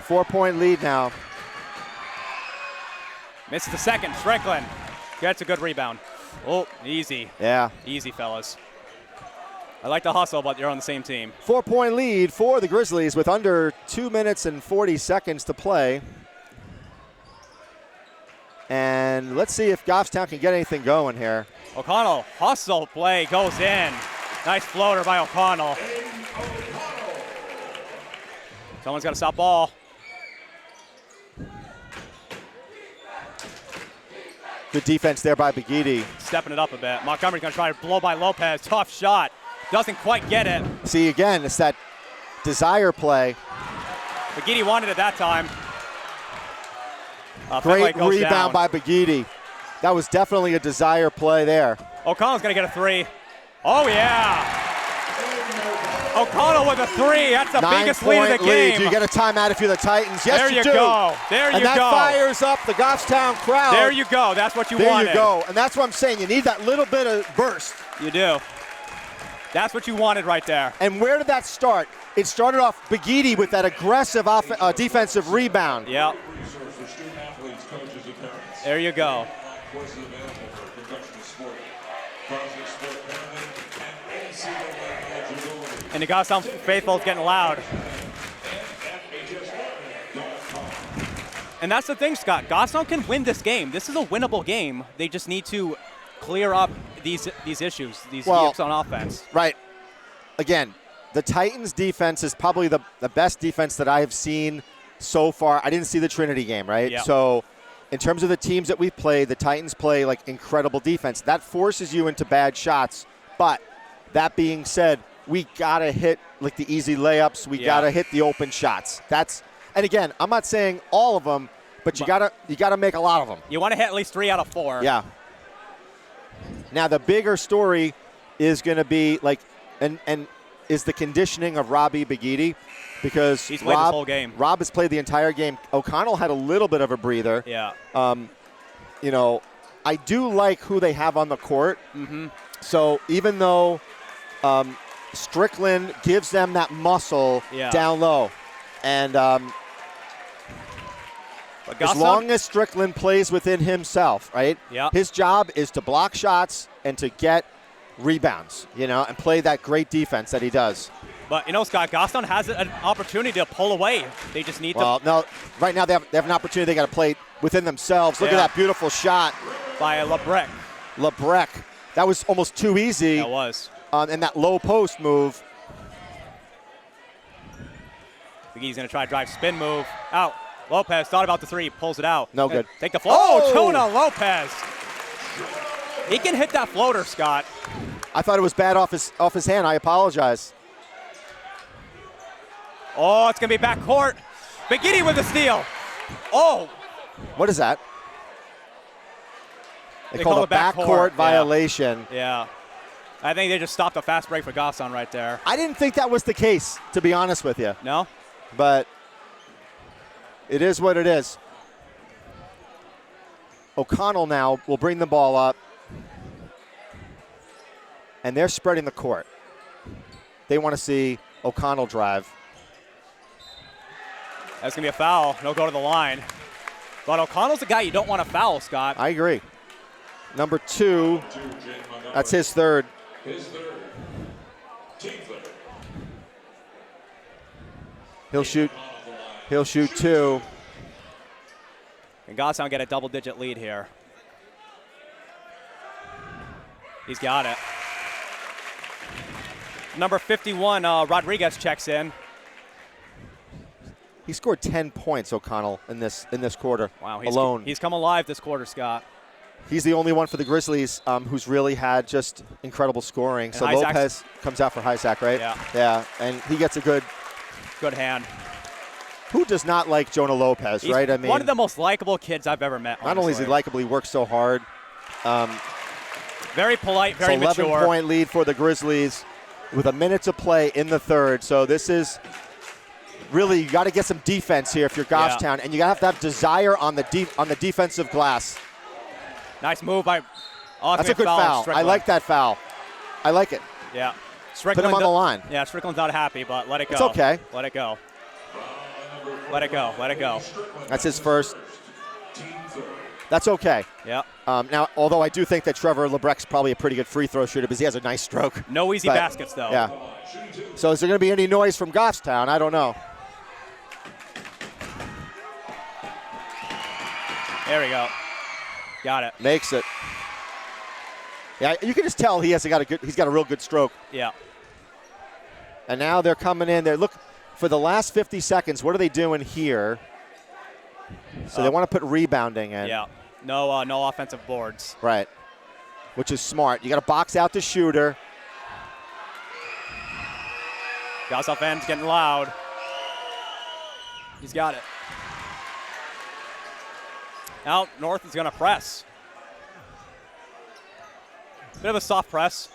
4-point lead now. Misses the second. Strickland gets a good rebound. Oh, easy. Yeah. Easy, fellas. I like the hustle, but you're on the same team. 4-point lead for the Grizzlies with under 2 minutes and 40 seconds to play. And let's see if Goffstown can get anything going here. O'Connell, hustle play goes in. Nice floater by O'Connell. Someone's got to stop ball. Good defense there by Begidi. Stepping it up a bit. Montgomery's going to try to blow by Lopez. Tough shot. Doesn't quite get it. See, again, it's that desire play. Begidi wanted it that time. Great rebound by Begidi. That was definitely a desire play there. O'Connell's going to get a three. Oh, yeah. O'Connell with a three. That's the biggest lead of the game. Do you get a timeout if you're the Titans? Yes, there you do. Go. There you go. And that fires up the Goffstown crowd. There you go. That's what you wanted. There you go. And that's what I'm saying. You need that little bit of burst. You do. That's what you wanted right there. And where did that start? It started off Begidi with that aggressive defensive rebound. Yeah. There you go. And the Goffstown faithful is getting loud. And that's the thing, Scott. Goffstown can win this game. This is a winnable game. They just need to clear up these issues, these yips on offense. Right. Again, the Titans' defense is probably the best defense that I have seen so far. I didn't see the Trinity game, right? Yep. So in terms of the teams that we've played, the Titans play like incredible defense. That forces you into bad shots. But that being said, we got to hit like the easy layups. We got to hit the open shots. And again, I'm not saying all of them, but you got to make a lot of them. You want to hit at least 3 out of 4. Yeah. Now the bigger story is going to be like and is the conditioning of Robbie Begidi, because he's played the whole game. Rob has played the entire game. O'Connell had a little bit of a breather. Yeah. I do like who they have on the court. Mm-hmm. So even though Strickland gives them that muscle down low, and as long as Strickland plays within himself, right? Yeah. His job is to block shots and to get rebounds, and play that great defense that he does. But, Scott, Goffstown has an opportunity to pull away. They just need to. Well, no, right now they have an opportunity. They got to play within themselves. Look at that beautiful shot by LeBrec. LeBrec. That was almost too easy. That was. And that low post move. He's going to try to drive spin move. Out. Lopez thought about the three, pulls it out. No good. Take the float. Oh, Jonah Lopez. He can hit that floater, Scott. I thought it was bad off his hand. I apologize. Oh, it's going to be backcourt. McGiddy with the steal. Oh. What is that? They called a backcourt violation. Yeah. I think they just stopped a fast break for Goffstown right there. I didn't think that was the case, to be honest with you. No? But it is what it is. O'Connell now will bring the ball up. And they're spreading the court. They want to see O'Connell drive. That's going to be a foul. He'll go to the line. But O'Connell's the guy you don't want to foul, Scott. I agree. Number 2, that's his third. His third. Team third. He'll shoot 2. And Goffstown get a double-digit lead here. He's got it. Number 51, Rodriguez checks in. He scored 10 points, O'Connell, in this quarter. Wow, alone. He's come alive this quarter, Scott. He's the only one for the Grizzlies who's really had just incredible scoring. So Lopez comes out for Hysack, right? Yeah. Yeah, and he gets a good hand. Who does not like Jonah Lopez, He's right? I mean, one of the most likable kids I've ever met. Honestly. Not only is he likable, he works so hard. Very polite, very mature. 11-point lead for the Grizzlies with a minute to play in the third. So this is really, you got to get some defense here if you're Goffstown, and you got to have desire on the defensive glass. Nice move by. That's a good foul. I like that foul. I like it. Yeah. Put him on the line. Yeah, Strickland's not happy, but let it go. It's okay. Let it go. Let it go. Let it go. That's his first. That's okay. Yeah. Now, although I do think that Trevor LeBrec's probably a pretty good free throw shooter because he has a nice stroke. No easy baskets, though. Yeah. So is there going to be any noise from Goffstown? I don't know. There we go. Got it. Makes it. Yeah, you can just tell he's got a real good stroke. Yeah. And now they're coming in. Look, for the last 50 seconds, what are they doing here? So they want to put rebounding in. Yeah. No offensive boards. Right. Which is smart. You got to box out the shooter. Goffstown fans getting loud. He's got it. Now North is going to press. Bit of a soft press.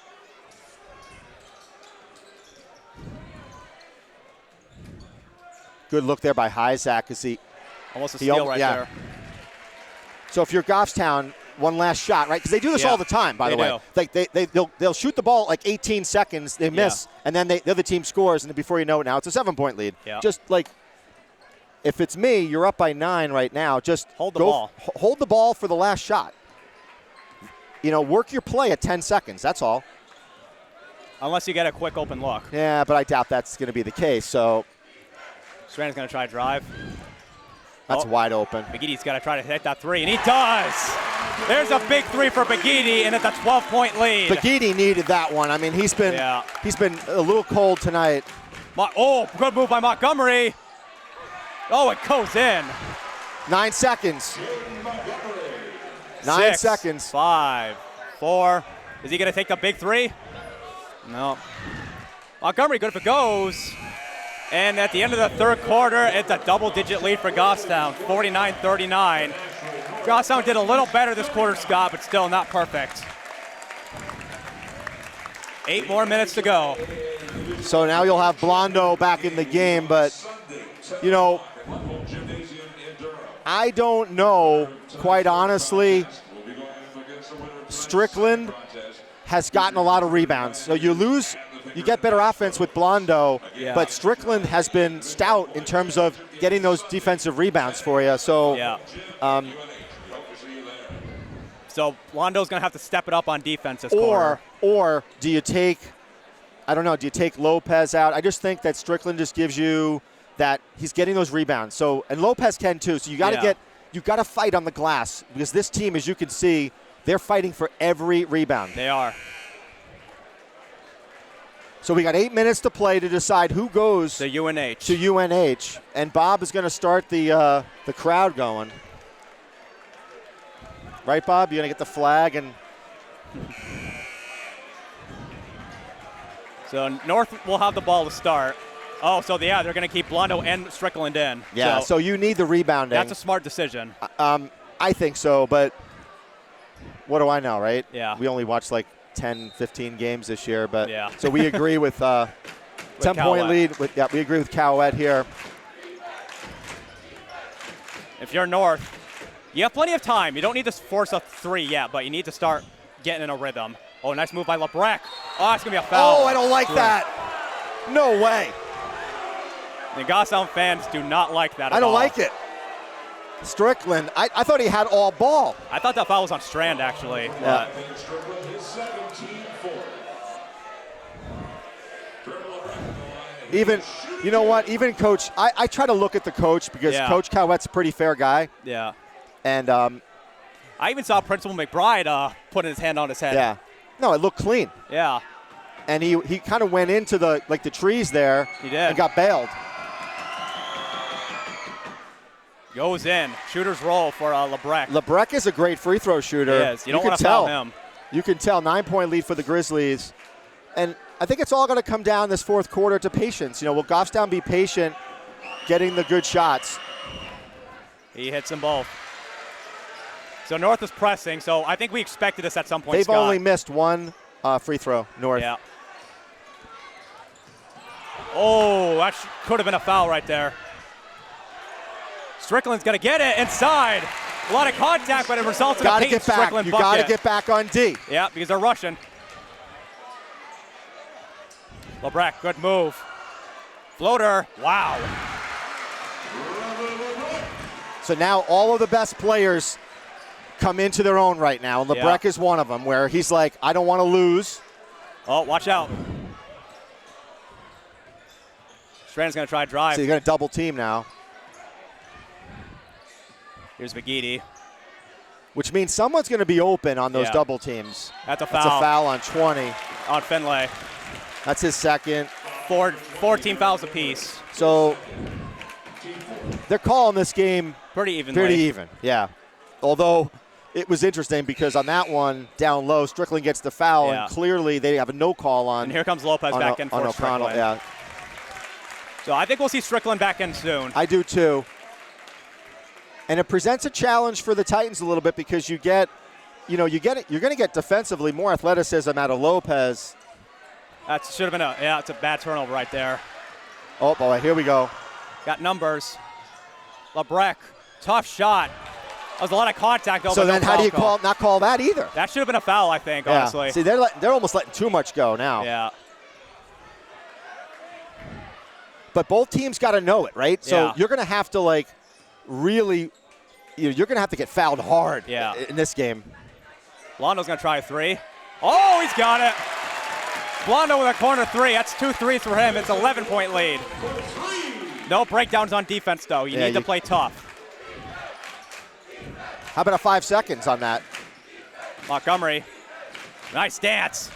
Good look there by Hysack as he almost a steal right there. So if you're Goffstown, one last shot, right? Because they do this all the time, by the way. Like they'll shoot the ball like 18 seconds, they miss, and then the other team scores, and then before you know it, now it's a 7-point lead. Yeah. Just like, if it's me, you're up by 9 right now. Just hold the ball. Hold the ball for the last shot. Work your play at 10 seconds. That's all. Unless you get a quick open look. Yeah, but I doubt that's going to be the case. So Strand's going to try to drive. That's wide open. McGeady's got to try to hit that three, and he does. There's a big three for McGeady, and it's a 12-point lead. McGeady needed that one. I mean, he's been a little cold tonight. Good move by Montgomery. Oh, it goes in. 9 seconds. 9 6, seconds. 5, 4. Is he going to take the big three? No. Montgomery, good if it goes. And at the end of the third quarter, it's a double-digit lead for Goffstown, 49-39. Goffstown did a little better this quarter, Scott, but still not perfect. 8 more minutes to go. So now you'll have Blondo back in the game, but, I don't know, quite honestly. Strickland has gotten a lot of rebounds. So you get better offense with Blondo, but Strickland has been stout in terms of getting those defensive rebounds for you. So, so Blondo's going to have to step it up on defense this quarter. Or do you take Lopez out? I just think that Strickland just gives you that he's getting those rebounds. So, and Lopez can too. So you got to fight on the glass because this team, as you can see, They're fighting for every rebound. They are. So we got 8 minutes to play to decide who goes to UNH. To UNH, and Bob is going to start the crowd going. Right, Bob? You're going to get the flag and. So North will have the ball to start. Oh, so yeah, they're going to keep Blondo and Strickland in. Yeah, so you need the rebounding. That's a smart decision. I think so, but what do I know, right? Yeah. We only watched like 10, 15 games this year, but yeah. So we agree with 10-point lead. We agree with Cowett here. If you're North, you have plenty of time. You don't need to force a 3 yet, but you need to start getting in a rhythm. Oh, nice move by LeBrecq. Oh, that's going to be a foul. Oh, I don't like that. No way. The Goffstown fans do not like that at all. I don't like it. Strickland, I thought he had all ball. I thought that foul was on Strand, actually. Yeah. Even, you know what, even Coach, I try to look at the coach because Coach Cowett's a pretty fair guy. Yeah. And I even saw Principal McBride putting his hand on his head. Yeah. No, it looked clean. Yeah. And he kind of went into the trees there. He did. And got bailed. Goes in. Shooter's roll for LeBrecq. LeBrecq is a great free throw shooter. He is. You don't want to foul him. You can tell. 9-point lead for the Grizzlies. And I think it's all going to come down this fourth quarter to patience. You know, will Goffstown be patient getting the good shots? He hits them both. So North is pressing, so I think we expected this at some point, They've Scott. only missed one free throw, North. Yeah. Oh, that could have been a foul right there. Strickland's going to get it inside. A lot of contact, but it results in a Peyton Strickland bucket. You got to get back on D. Yeah, because they're rushing. LeBrecq, good move. Floater, wow. So now all of the best players come into their own right now. LeBrecq is one of them where he's like, I don't want to lose. Oh, watch out. Strand's going to try to drive. So you're going to double team now. Here's McGeady. Which means someone's going to be open on those double teams. That's a foul. That's a foul on 20. On Finlay. That's his second. 14 fouls apiece. So they're calling this game pretty evenly. Pretty even, yeah. Although it was interesting because on that one, down low, Strickland gets the foul, and clearly they have a no call on. And here comes Lopez back in for O'Connell. Strickland. Yeah. So I think we'll see Strickland back in soon. I do too. And it presents a challenge for the Titans a little bit because you're going to get defensively more athleticism out of Lopez. That should have been it's a bad turnover right there. Oh boy, here we go. Got numbers. LeBrecq, tough shot. That was a lot of contact though. So then how do you not call that either? That should have been a foul, I think, honestly. See, they're almost letting too much go now. Yeah. But both teams got to know it, right? So you're going to have to really, you're going to have to get fouled hard in this game. Blondo's going to try a 3. Oh, he's got it. Blondo with a corner 3. That's 2 threes for him. It's an 11-point lead. No breakdowns on defense, though. You need to play tough. How about a 5 seconds on that? Montgomery. Nice dance.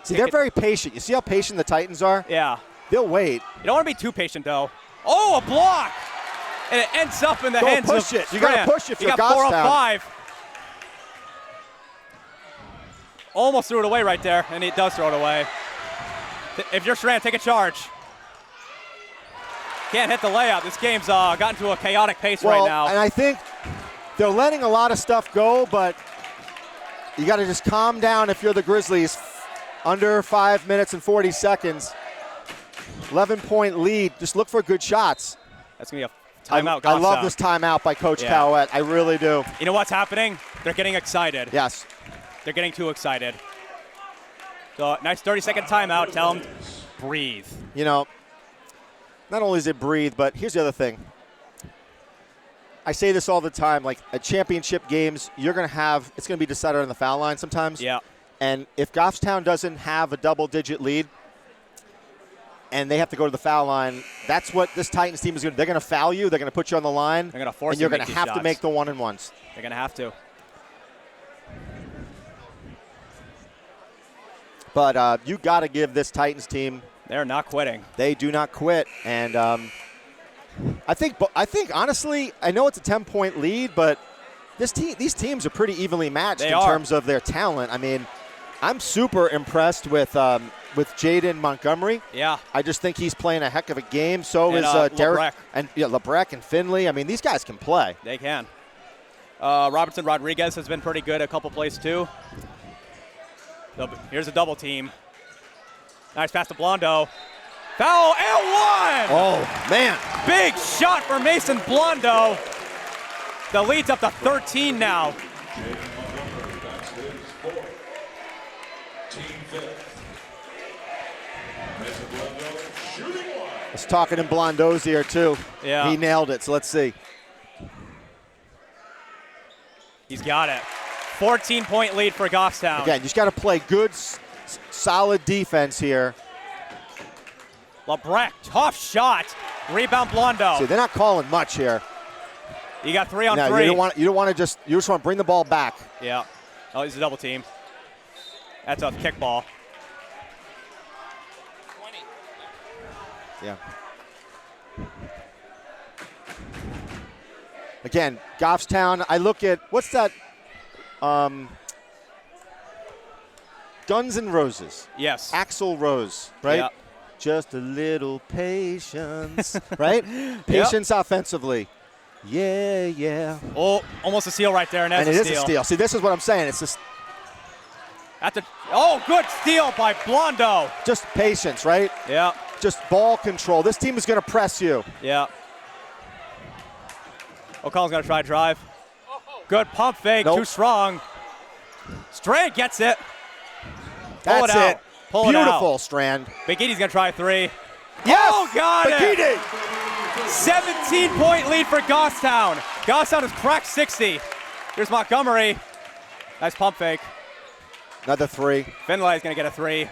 See, they're very patient. You see how patient the Titans are? Yeah. They'll wait. You don't want to be too patient, though. Oh, a block! And it ends up in the hands of push it. Strand. You got to push it for Goffstown. You got 4 of 5. Almost threw it away right there, and he does throw it away. If you're Strand, take a charge. Can't hit the layup. This game's gotten to a chaotic pace right now. And I think they're letting a lot of stuff go, but you got to just calm down if you're the Grizzlies. Under 5 minutes and 40 seconds. 11-point lead. Just look for good shots. That's going to be a timeout. I love this timeout by Coach Cowett. I really do. You know what's happening? They're getting excited. Yes. They're getting too excited. So nice 30-second timeout. Tell them, breathe. You know, not only is it breathe, but here's the other thing. I say this all the time, at championship games, it's going to be decided on the foul line sometimes. Yeah. And if Goffstown doesn't have a double-digit lead, and they have to go to the foul line. That's what this Titans team is going to do. They're going to foul you. They're going to put you on the line. They're going to force and you're going to have to make the 1-and-1s. They're going to have to. But you got to give this Titans team. They're not quitting. They do not quit. And I think honestly, I know it's a 10-point lead, but these teams are pretty evenly matched in terms of their talent. I mean, I'm super impressed with Jaden Montgomery. Yeah. I just think he's playing a heck of a game. So is Derek and Lebrecht and Finley. I mean, these guys can play. They can. Robertson Rodriguez has been pretty good a couple plays too. Here's a double team. Nice pass to Blondo. Foul and one! Oh, man. Big shot for Mason Blondo. The lead's up to 13 now. I was talking in Blondo's ear, too. Yeah. He nailed it, so let's see. He's got it. 14-point lead for Goffstown. Again, you just got to play good, solid defense here. Lebrecht, tough shot. Rebound Blondo. See, they're not calling much here. You got 3 on 3. You just want to bring the ball back. Yeah. Oh, he's a double team. That's a kickball. 20. Yeah. Again, Goffstown, I look at, what's that? Guns N' Roses. Yes. Axl Rose, right? Yeah. Just a little patience, right? Patience offensively. Yeah, yeah. Oh, almost a steal right there, and that's and it a is steal. a steal. See, this is what I'm saying. It's just good steal by Blondo. just patience, right? Yeah. Just ball control. This team is going to press you. Yeah. O'Connell's going to try drive. Good pump fake, Nope. too strong. Strand gets it. That's Pull it out. Pull it out. Beautiful, Strand. Bigitti's going to try 3. Yes! Oh, got Bigitti! it. 17-point lead for Goffstown. Goffstown has cracked 60. Here's Montgomery. Nice pump fake. Another 3. Finlay's going to get a 3.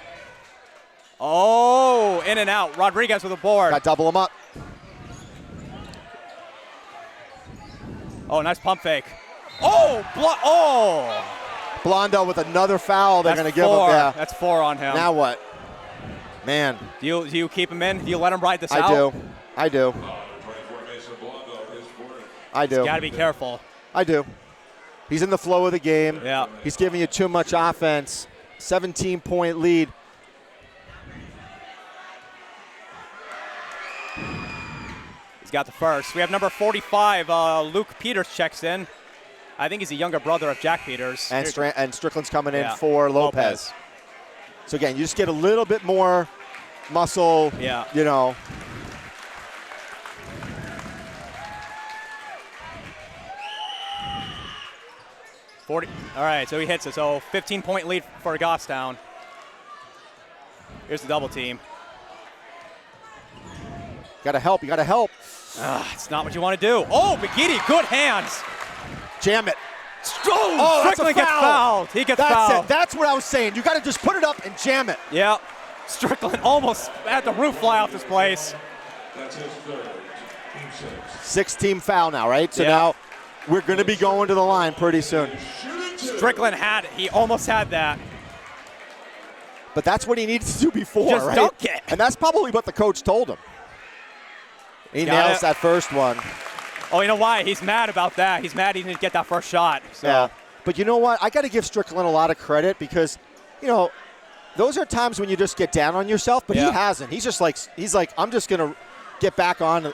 Oh, in and out. Rodriguez with a board. Got double them up. Oh, nice pump fake. Oh, Blondo with another foul. They're going to give him. Yeah. That's 4 on him. Now what? Man. Do you keep him in? Do you let him ride this out? I do. You got to be careful. I do. He's in the flow of the game. Yeah. He's giving you too much offense. 17-point lead. He's got the first. We have number 45, Luke Peters checks in. I think he's a younger brother of Jack Peters. And Strickland's coming in for Lopez. So, again, you just get a little bit more muscle, you know. All right, so he hits it. So 15-point lead for Goffstown. Here's the double team. Got to help. You got to help. It's not what you want to do. Oh, Bigitti, good hands. Jam it. Oh, Strickland gets fouled. He gets fouled. That's it. That's what I was saying. You got to just put it up and jam it. Yeah. Strickland almost had the roof fly off this place. That's his third. Team 6. 6-team foul now, right? So now we're going to be going to the line pretty soon. Strickland had it. He almost had that. But that's what he needed to do before, Just right? dunk it. And that's probably what the coach told him. He nails that first one. Oh, you know why? He's mad about that. He's mad he didn't get that first shot. So. Yeah. But you know what? I got to give Strickland a lot of credit because, you know, those are times when you just get down on yourself, but he hasn't. He's just like, I'm just going to get back on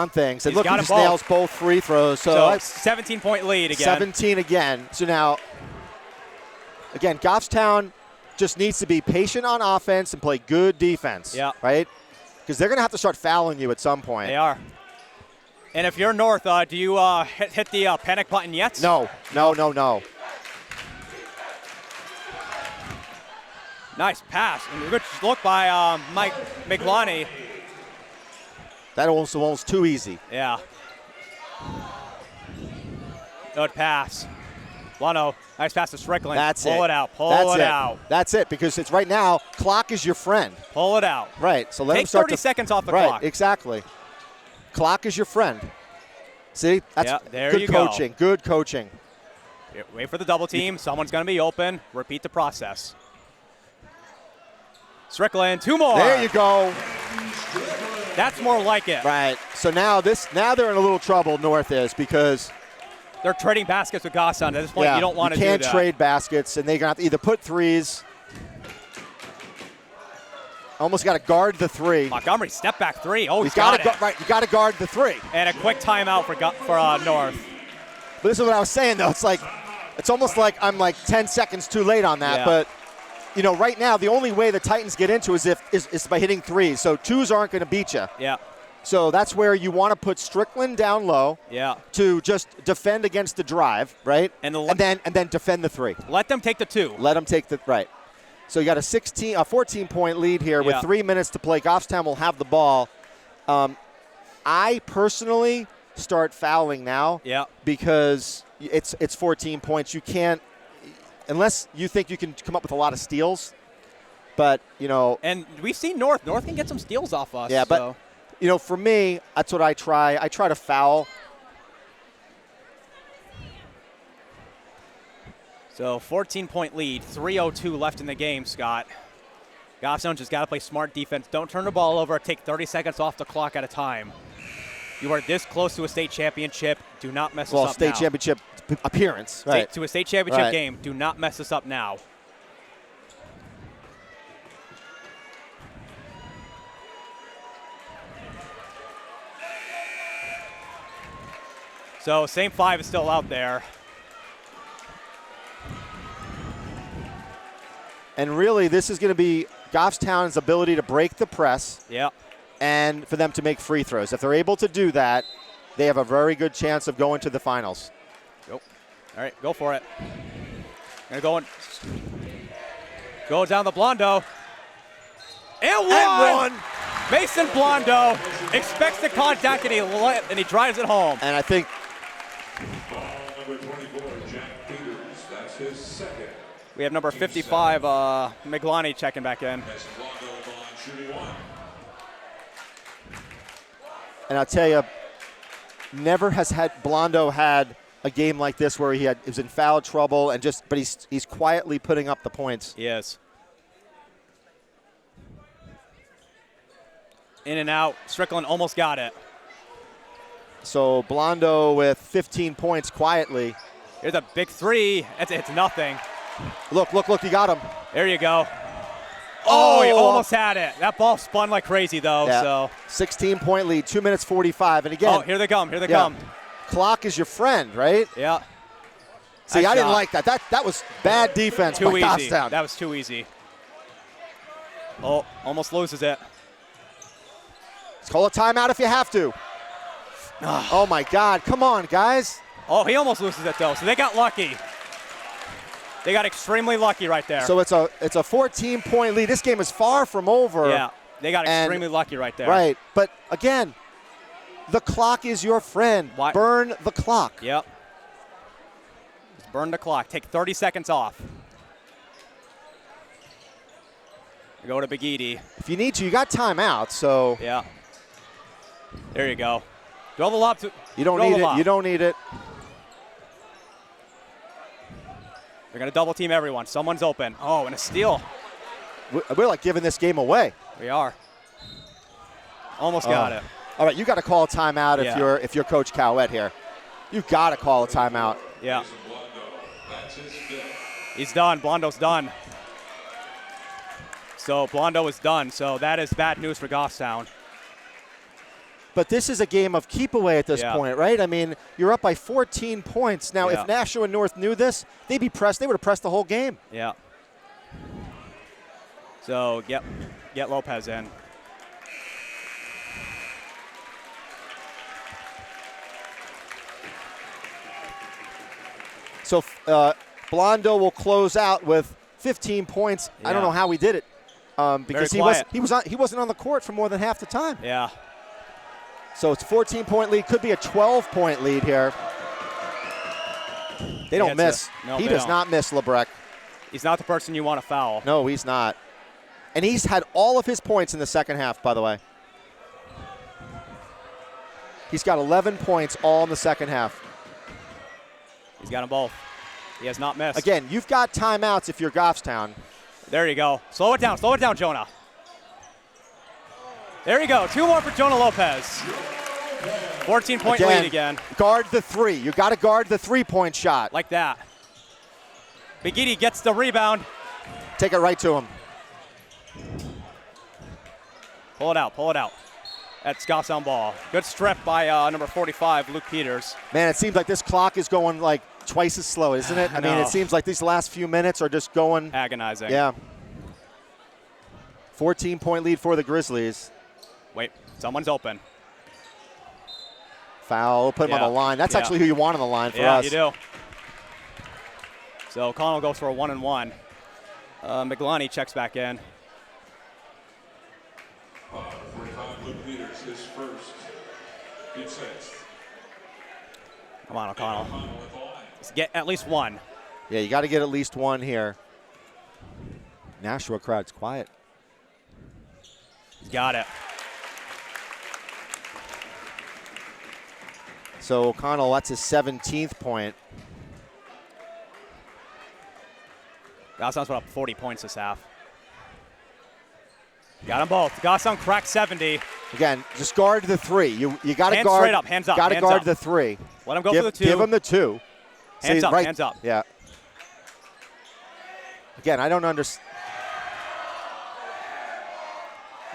things. And look, he just nails both free throws. So 17-point lead again. 17 again. So now, again, Goffstown just needs to be patient on offense and play good defense. Yeah. Right? Because they're going to have to start fouling you at some point. They are. And if you're North, do you hit the panic button yet? No. Nice pass. And good look by Mike Miglani. That was almost too easy. Yeah. Good pass. Blondo, nice pass to Strickland. That's Pull it out. Pull That's it out. That's it, because it's right now, clock is your friend. Pull it out. Right, so let Take him start 30 seconds off the clock. Right, exactly. Clock is your friend. See? That's there good you coaching. go. Good coaching. Wait for the double team. Someone's going to be open. Repeat the process. Strickland, 2 more. There you go. That's more like it. Right. So now they're in a little trouble, North is, because they're trading baskets with Gothstown. At this point, you don't want to do that. You can't trade baskets, and they're going to have to either put threes. Almost got to guard the 3. Montgomery, step back 3. Oh, you got to guard the 3. And a quick timeout for North. But this is what I was saying, though. It's almost like I'm like 10 seconds too late on that. But, you know, right now, the only way the Titans get into is by hitting 3s. So 2s aren't going to beat you. Yeah. So that's where you want to put Strickland down low to just defend against the drive, right? And then defend the 3. Let them take the 2. Let them take the right. So you got a 14-point lead here with 3 minutes to play. Goffstown will have the ball. I personally start fouling now because it's 14 points. You can't, unless you think you can come up with a lot of steals. But, you know. And we've seen North. North can get some steals off us. Yeah, but, you know, for me, that's what I try. I try to foul. So 14-point lead, 3:02 left in the game, Scott. Goffstown just got to play smart defense. Don't turn the ball over. Take 30 seconds off the clock at a time. You are this close to a state championship. Do not mess this up state now. Championship appearance. Right. To a state championship game. Do not mess this up now. So same 5 is still out there. And really, this is going to be Goffstown's ability to break the press. Yeah. And for them to make free throws. If they're able to do that, they have a very good chance of going to the finals. All right, go for it. Gonna go down the Blondo. And one. Mason Blondo expects the contact, and he drives it home. And I think Number 24, Jack Peters. That's his second. We have number 55, Miglani, checking back in. And I'll tell you, never has Blondo had a game like this where he was in foul trouble but he's quietly putting up the points. He is. In and out. Strickland almost got it. So Blondo with 15 points quietly. Here's a big 3. It's nothing. Look, you got him. There you go. Oh, he almost had it. That ball spun like crazy, though. Yeah. So 16-point lead, 2 minutes 45. And again. Oh, here they come. Here they come. Clock is your friend, right? Yeah. See, I didn't like that. That was bad defense by Goffstown. That was too easy. Oh, almost loses it. Let's call a timeout if you have to. Oh, my God. Come on, guys. Oh, he almost loses it, though. So they got lucky. They got extremely lucky right there. So it's a 14-point lead. This game is far from over. Yeah, they got extremely lucky right there. Right, but again, the clock is your friend. Why? Burn the clock. Yep. Just burn the clock. Take 30 seconds off. Go to Big Edie. If you need to, you got timeout, so. Yeah. There you go. Throw the lob to. You don't need it. You don't need it. They're going to double team everyone. Someone's open. Oh, and a steal. We're like giving this game away. We are. Almost got it. All right, you got to call a timeout if you're Coach Cowett here. You got to call a timeout. Yeah. He's done. Blondo's done. So Blondo is done. So that is bad news for Goffstown. But this is a game of keep away at this point, right? I mean, you're up by 14 points. Now, if Nashua North knew this, they'd be pressed. They would have pressed the whole game. Yeah. So, get Lopez in. So, Blondo will close out with 15 points. I don't know how he did it because he wasn't on the court for more than half the time. Yeah. So it's a 14-point lead. Could be a 12-point lead here. They don't miss. No, he does not miss, Lebrecht. He's not the person you want to foul. No, he's not. And he's had all of his points in the second half, by the way. He's got 11 points all in the second half. He's got them both. He has not missed. Again, you've got timeouts if you're Goffstown. There you go. Slow it down, Jonah. There you go. 2 more for Jonah Lopez. 14-point lead again. Guard the 3. You got to guard the 3-point shot. Like that. Bigidi gets the rebound. Take it right to him. Pull it out. That's Goffstown ball. Good strip by number 45, Luke Peters. Man, it seems like this clock is going like twice as slow, isn't it? I mean, it seems like these last few minutes are just going. Agonizing. Yeah. 14-point lead for the Grizzlies. Wait, someone's open. Foul. We'll put him on the line. That's actually who you want on the line for us. Yeah, you do. So O'Connell goes for a 1-and-1. McLaughlin checks back in. 45, Luke Peters, his first. Good sixth. Come on, O'Connell. Let's get at least one. Yeah, you got to get at least one here. Nashua crowd's quiet. Got it. So O'Connell, that's his 17th point. Goffstown's put up 40 points this half. Got them both. Goffstown cracked 70. Again, just guard the 3. You got to guard. Hands straight up, hands up. Got to guard the 3. Let him go for the 2. Give him the 2. Hands up, hands up. Yeah. Again, I don't understand.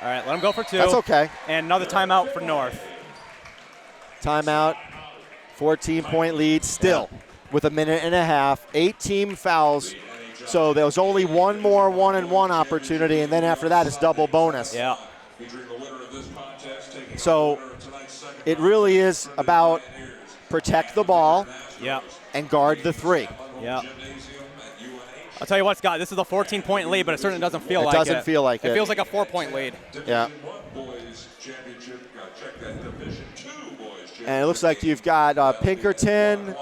All right, let him go for 2. That's okay. And another timeout for North. Timeout. 14-point lead still with a minute and a half. 8 team fouls. So there was only one more 1-and-1 opportunity, and then after that it's double bonus. Yeah. So it really is about protect the ball and guard the 3. Yeah. I'll tell you what, Scott, this is a 14-point lead, but it certainly doesn't feel like it. It doesn't feel like it. It feels like a 4-point lead. Yeah. And it looks like you've got Pinkerton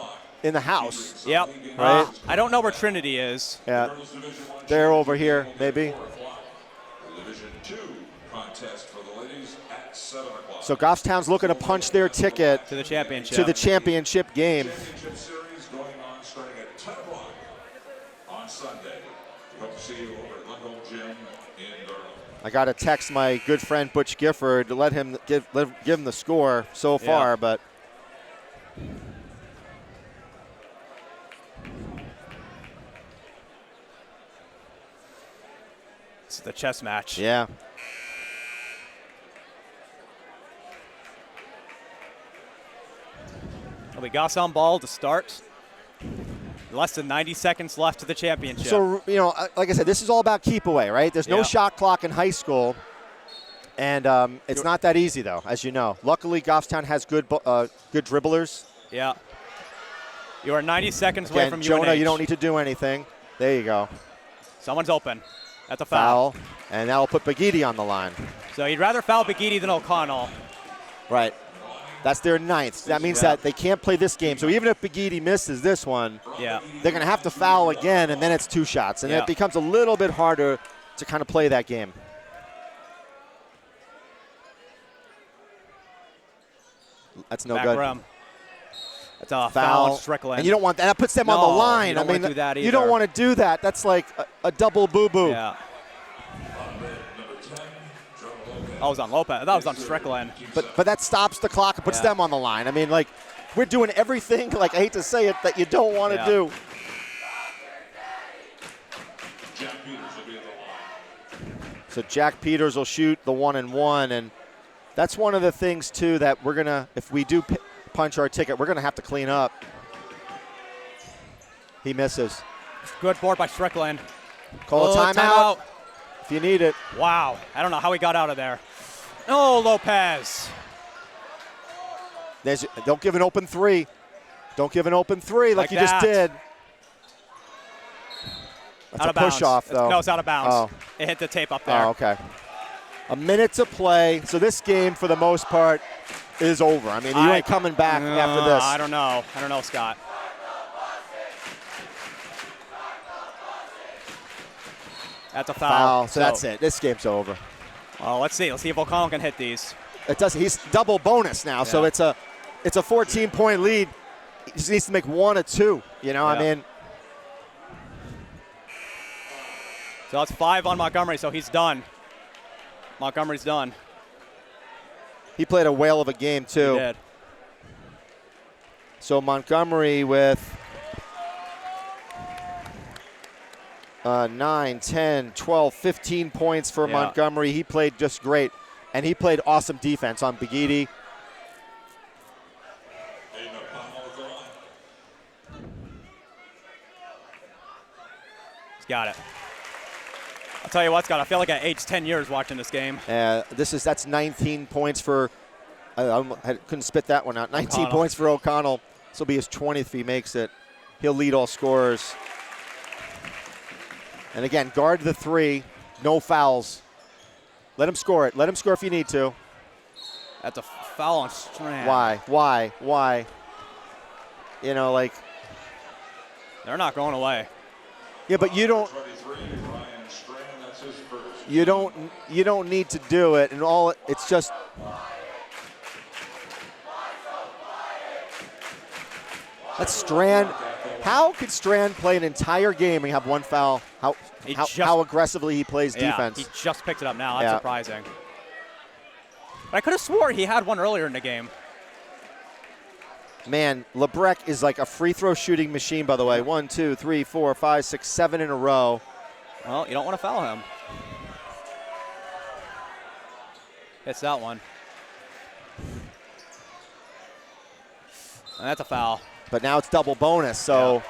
in the house. Yep. Right? I don't know where Trinity is. Yeah. They're over here, maybe. So Goffstown's looking to punch their ticket to the championship. Game. Championship series going on starting at 10 o'clock on Sunday. We hope to see you over at Lincoln Gym in Durham. I got to text my good friend Butch Gifford to let him give him the score so far, but it's the chess match. Yeah. We got some ball to start. Less than 90 seconds left to the championship. So, you know, like I said, this is all about keep away, right? There's no shot clock in high school, and it's not that easy, though, as you know. Luckily, Goffstown has good dribblers. Yeah. You are 90 seconds away from Jonah, UNH. you don't need to do anything. There you go. Someone's open. That's a foul. And that'll put Bigidi on the line. So you'd rather foul Bigidi than O'Connell. Right. That's their 9th. That means that they can't play this game. So even if Bigidi misses this one, they're going to have to foul again, and then it's 2 shots. And it becomes a little bit harder to kind of play that game. That's no good. Rim. That's a foul on Strickland. And you don't want that. That puts them on the line. You don't want to do that either. You don't want to do that. That's like a double boo-boo. Yeah. That was on Lopez. That was on Strickland. But that stops the clock and puts them on the line. I mean, like, we're doing everything, like, I hate to say it, that you don't want to do. So Jack Peters will shoot the 1-and-1, and that's one of the things, too, that we're going to, if we do punch our ticket, we're going to have to clean up. He misses. Good board by Strickland. Call a timeout if you need it. Wow. I don't know how he got out of there. Oh, Lopez. Don't give an open 3. Don't give an open 3 like you just did. That's a push-off, though. No, it's out of bounds. Oh. It hit the tape up there. Oh, okay. A minute to play. So this game, for the most part, is over. I mean, you ain't coming back after this. I don't know. I don't know, Scott. That's a foul. So that's it. This game's over. Well, let's see. Let's see if O'Connell can hit these. It does. He's double bonus now, so it's a 14-point lead. He just needs to make 1 or 2. You know, I mean. So that's 5 on Montgomery, so he's done. Montgomery's done. He played a whale of a game, too. He did. So Montgomery with 9, 10, 12, 15 points for Montgomery. He played just great. And he played awesome defense on Begidi. He's got it. I'll tell you what, Scott, I feel like I aged 10 years watching this game. That's 19 points for, I couldn't spit that one out. 19 O'Connell. Points for O'Connell. This will be his 20th if he makes it. He'll lead all scorers. And again, guard the 3, no fouls. Let him score it. Let him score if you need to. That's a foul on Strand. Why? You know, like. They're not going away. Yeah, but you don't. You don't need to do it, and all it's just. That's Strand. How could Strand play an entire game and have 1 foul? How aggressively he plays defense. He just picked it up now. That's surprising. But I could have swore he had one earlier in the game. Man, Lebrec is like a free throw shooting machine, by the way. 1, 2, 3, 4, 5, 6, 7 in a row. Well, you don't want to foul him. Hits that one. And that's a foul. But now it's double bonus, so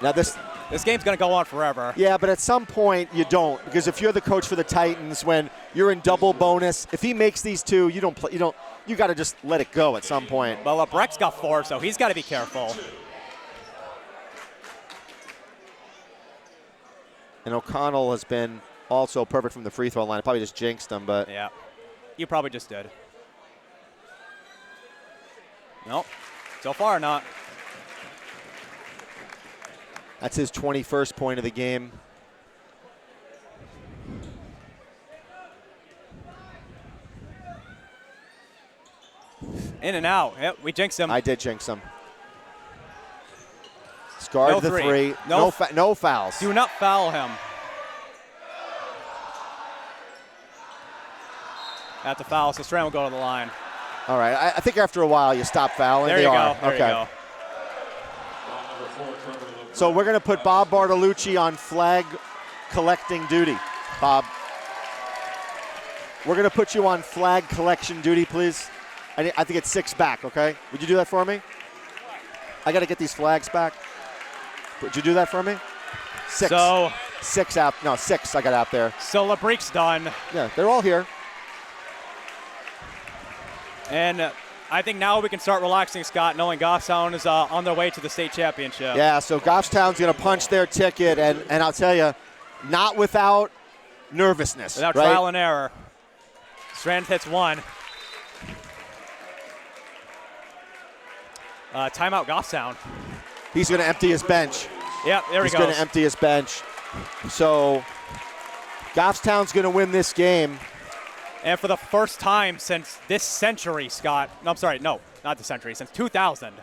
now this game's going to go on forever. Yeah, but at some point you don't, because if you're the coach for the Titans, when you're in double bonus, if he makes these 2, you don't play. You got to just let it go at some point. Well, Lebrec's got 4, so he's got to be careful. And O'Connell has been also perfect from the free throw line. I probably just jinxed him, but yeah, you probably just did. Nope. So far, not. That's his 21st point of the game. In and out. Yep, we jinxed him. I did jinx him. Scarred No the 3. 3. No fouls. Do not foul him. That's a foul, so Strand will go to the line. All right. I think after a while you stop fouling. There you go. There you go. So we're going to put Bob Bartolucci on flag collecting duty. Bob, we're going to put you on flag collection duty, please. I think it's 6 back, okay? Would you do that for me? I got to get these flags back. Would you do that for me? 6. So 6 out. No, 6 I got out there. So Lebrec's done. Yeah, they're all here. And I think now we can start relaxing, Scott, knowing Goffstown is on their way to the state championship. Yeah, so Goffstown's going to punch their ticket, and I'll tell you, not without nervousness. Without right? trial and error. Strand hits 1. Timeout Goffstown. He's going to empty his bench. Yep, there he goes. He's going to empty his bench. So Goffstown's going to win this game. And for the first time since this century, Scott, no, I'm sorry, no, not the century, since 2000,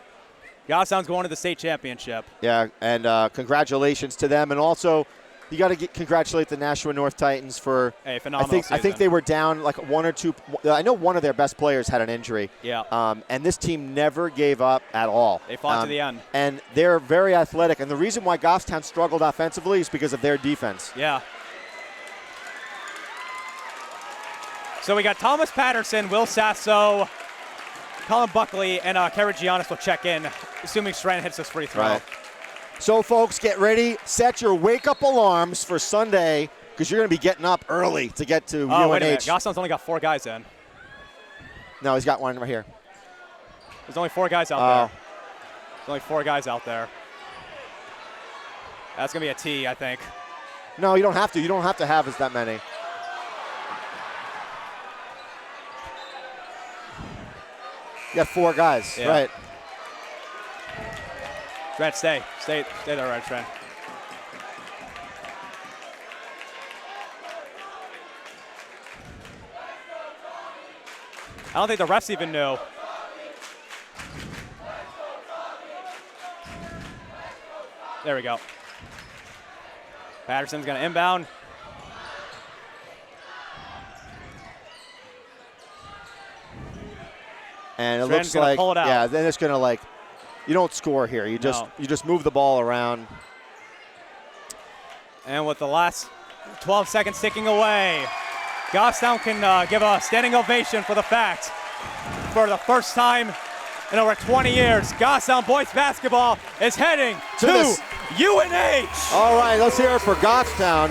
Goffstown's going to the state championship. Yeah, and congratulations to them. And also, you got to congratulate the Nashua North Titans for a phenomenal season. I think they were down like 1 or 2. I know one of their best players had an injury. Yeah. And this team never gave up at all. They fought to the end. And they're very athletic. And the reason why Goffstown struggled offensively is because of their defense. Yeah. So we got Thomas Patterson, Will Sasso, Colin Buckley, and Kara Giannis will check in, assuming Strand hits this free throw. Right. So, folks, get ready. Set your wake-up alarms for Sunday because you're going to be getting up early to get to UNH. Wait a minute. Goffstown's only got 4 guys in. No, he's got one right here. There's only 4 guys out there. There's only 4 guys out there. That's going to be a T, I think. No, you don't have to. You don't have to have that many. You got 4 guys, right? Trent, stay there, right, Trent. I don't think the refs even knew. There we go. Patterson's going to inbound. And it looks like, pull it out. Yeah, then it's going to like, you don't score here. You just move the ball around. And with the last 12 seconds ticking away, Goffstown can give a standing ovation for the fact, for the first time in over 20 years, Goffstown boys basketball is heading to UNH. All right, let's hear it for Goffstown.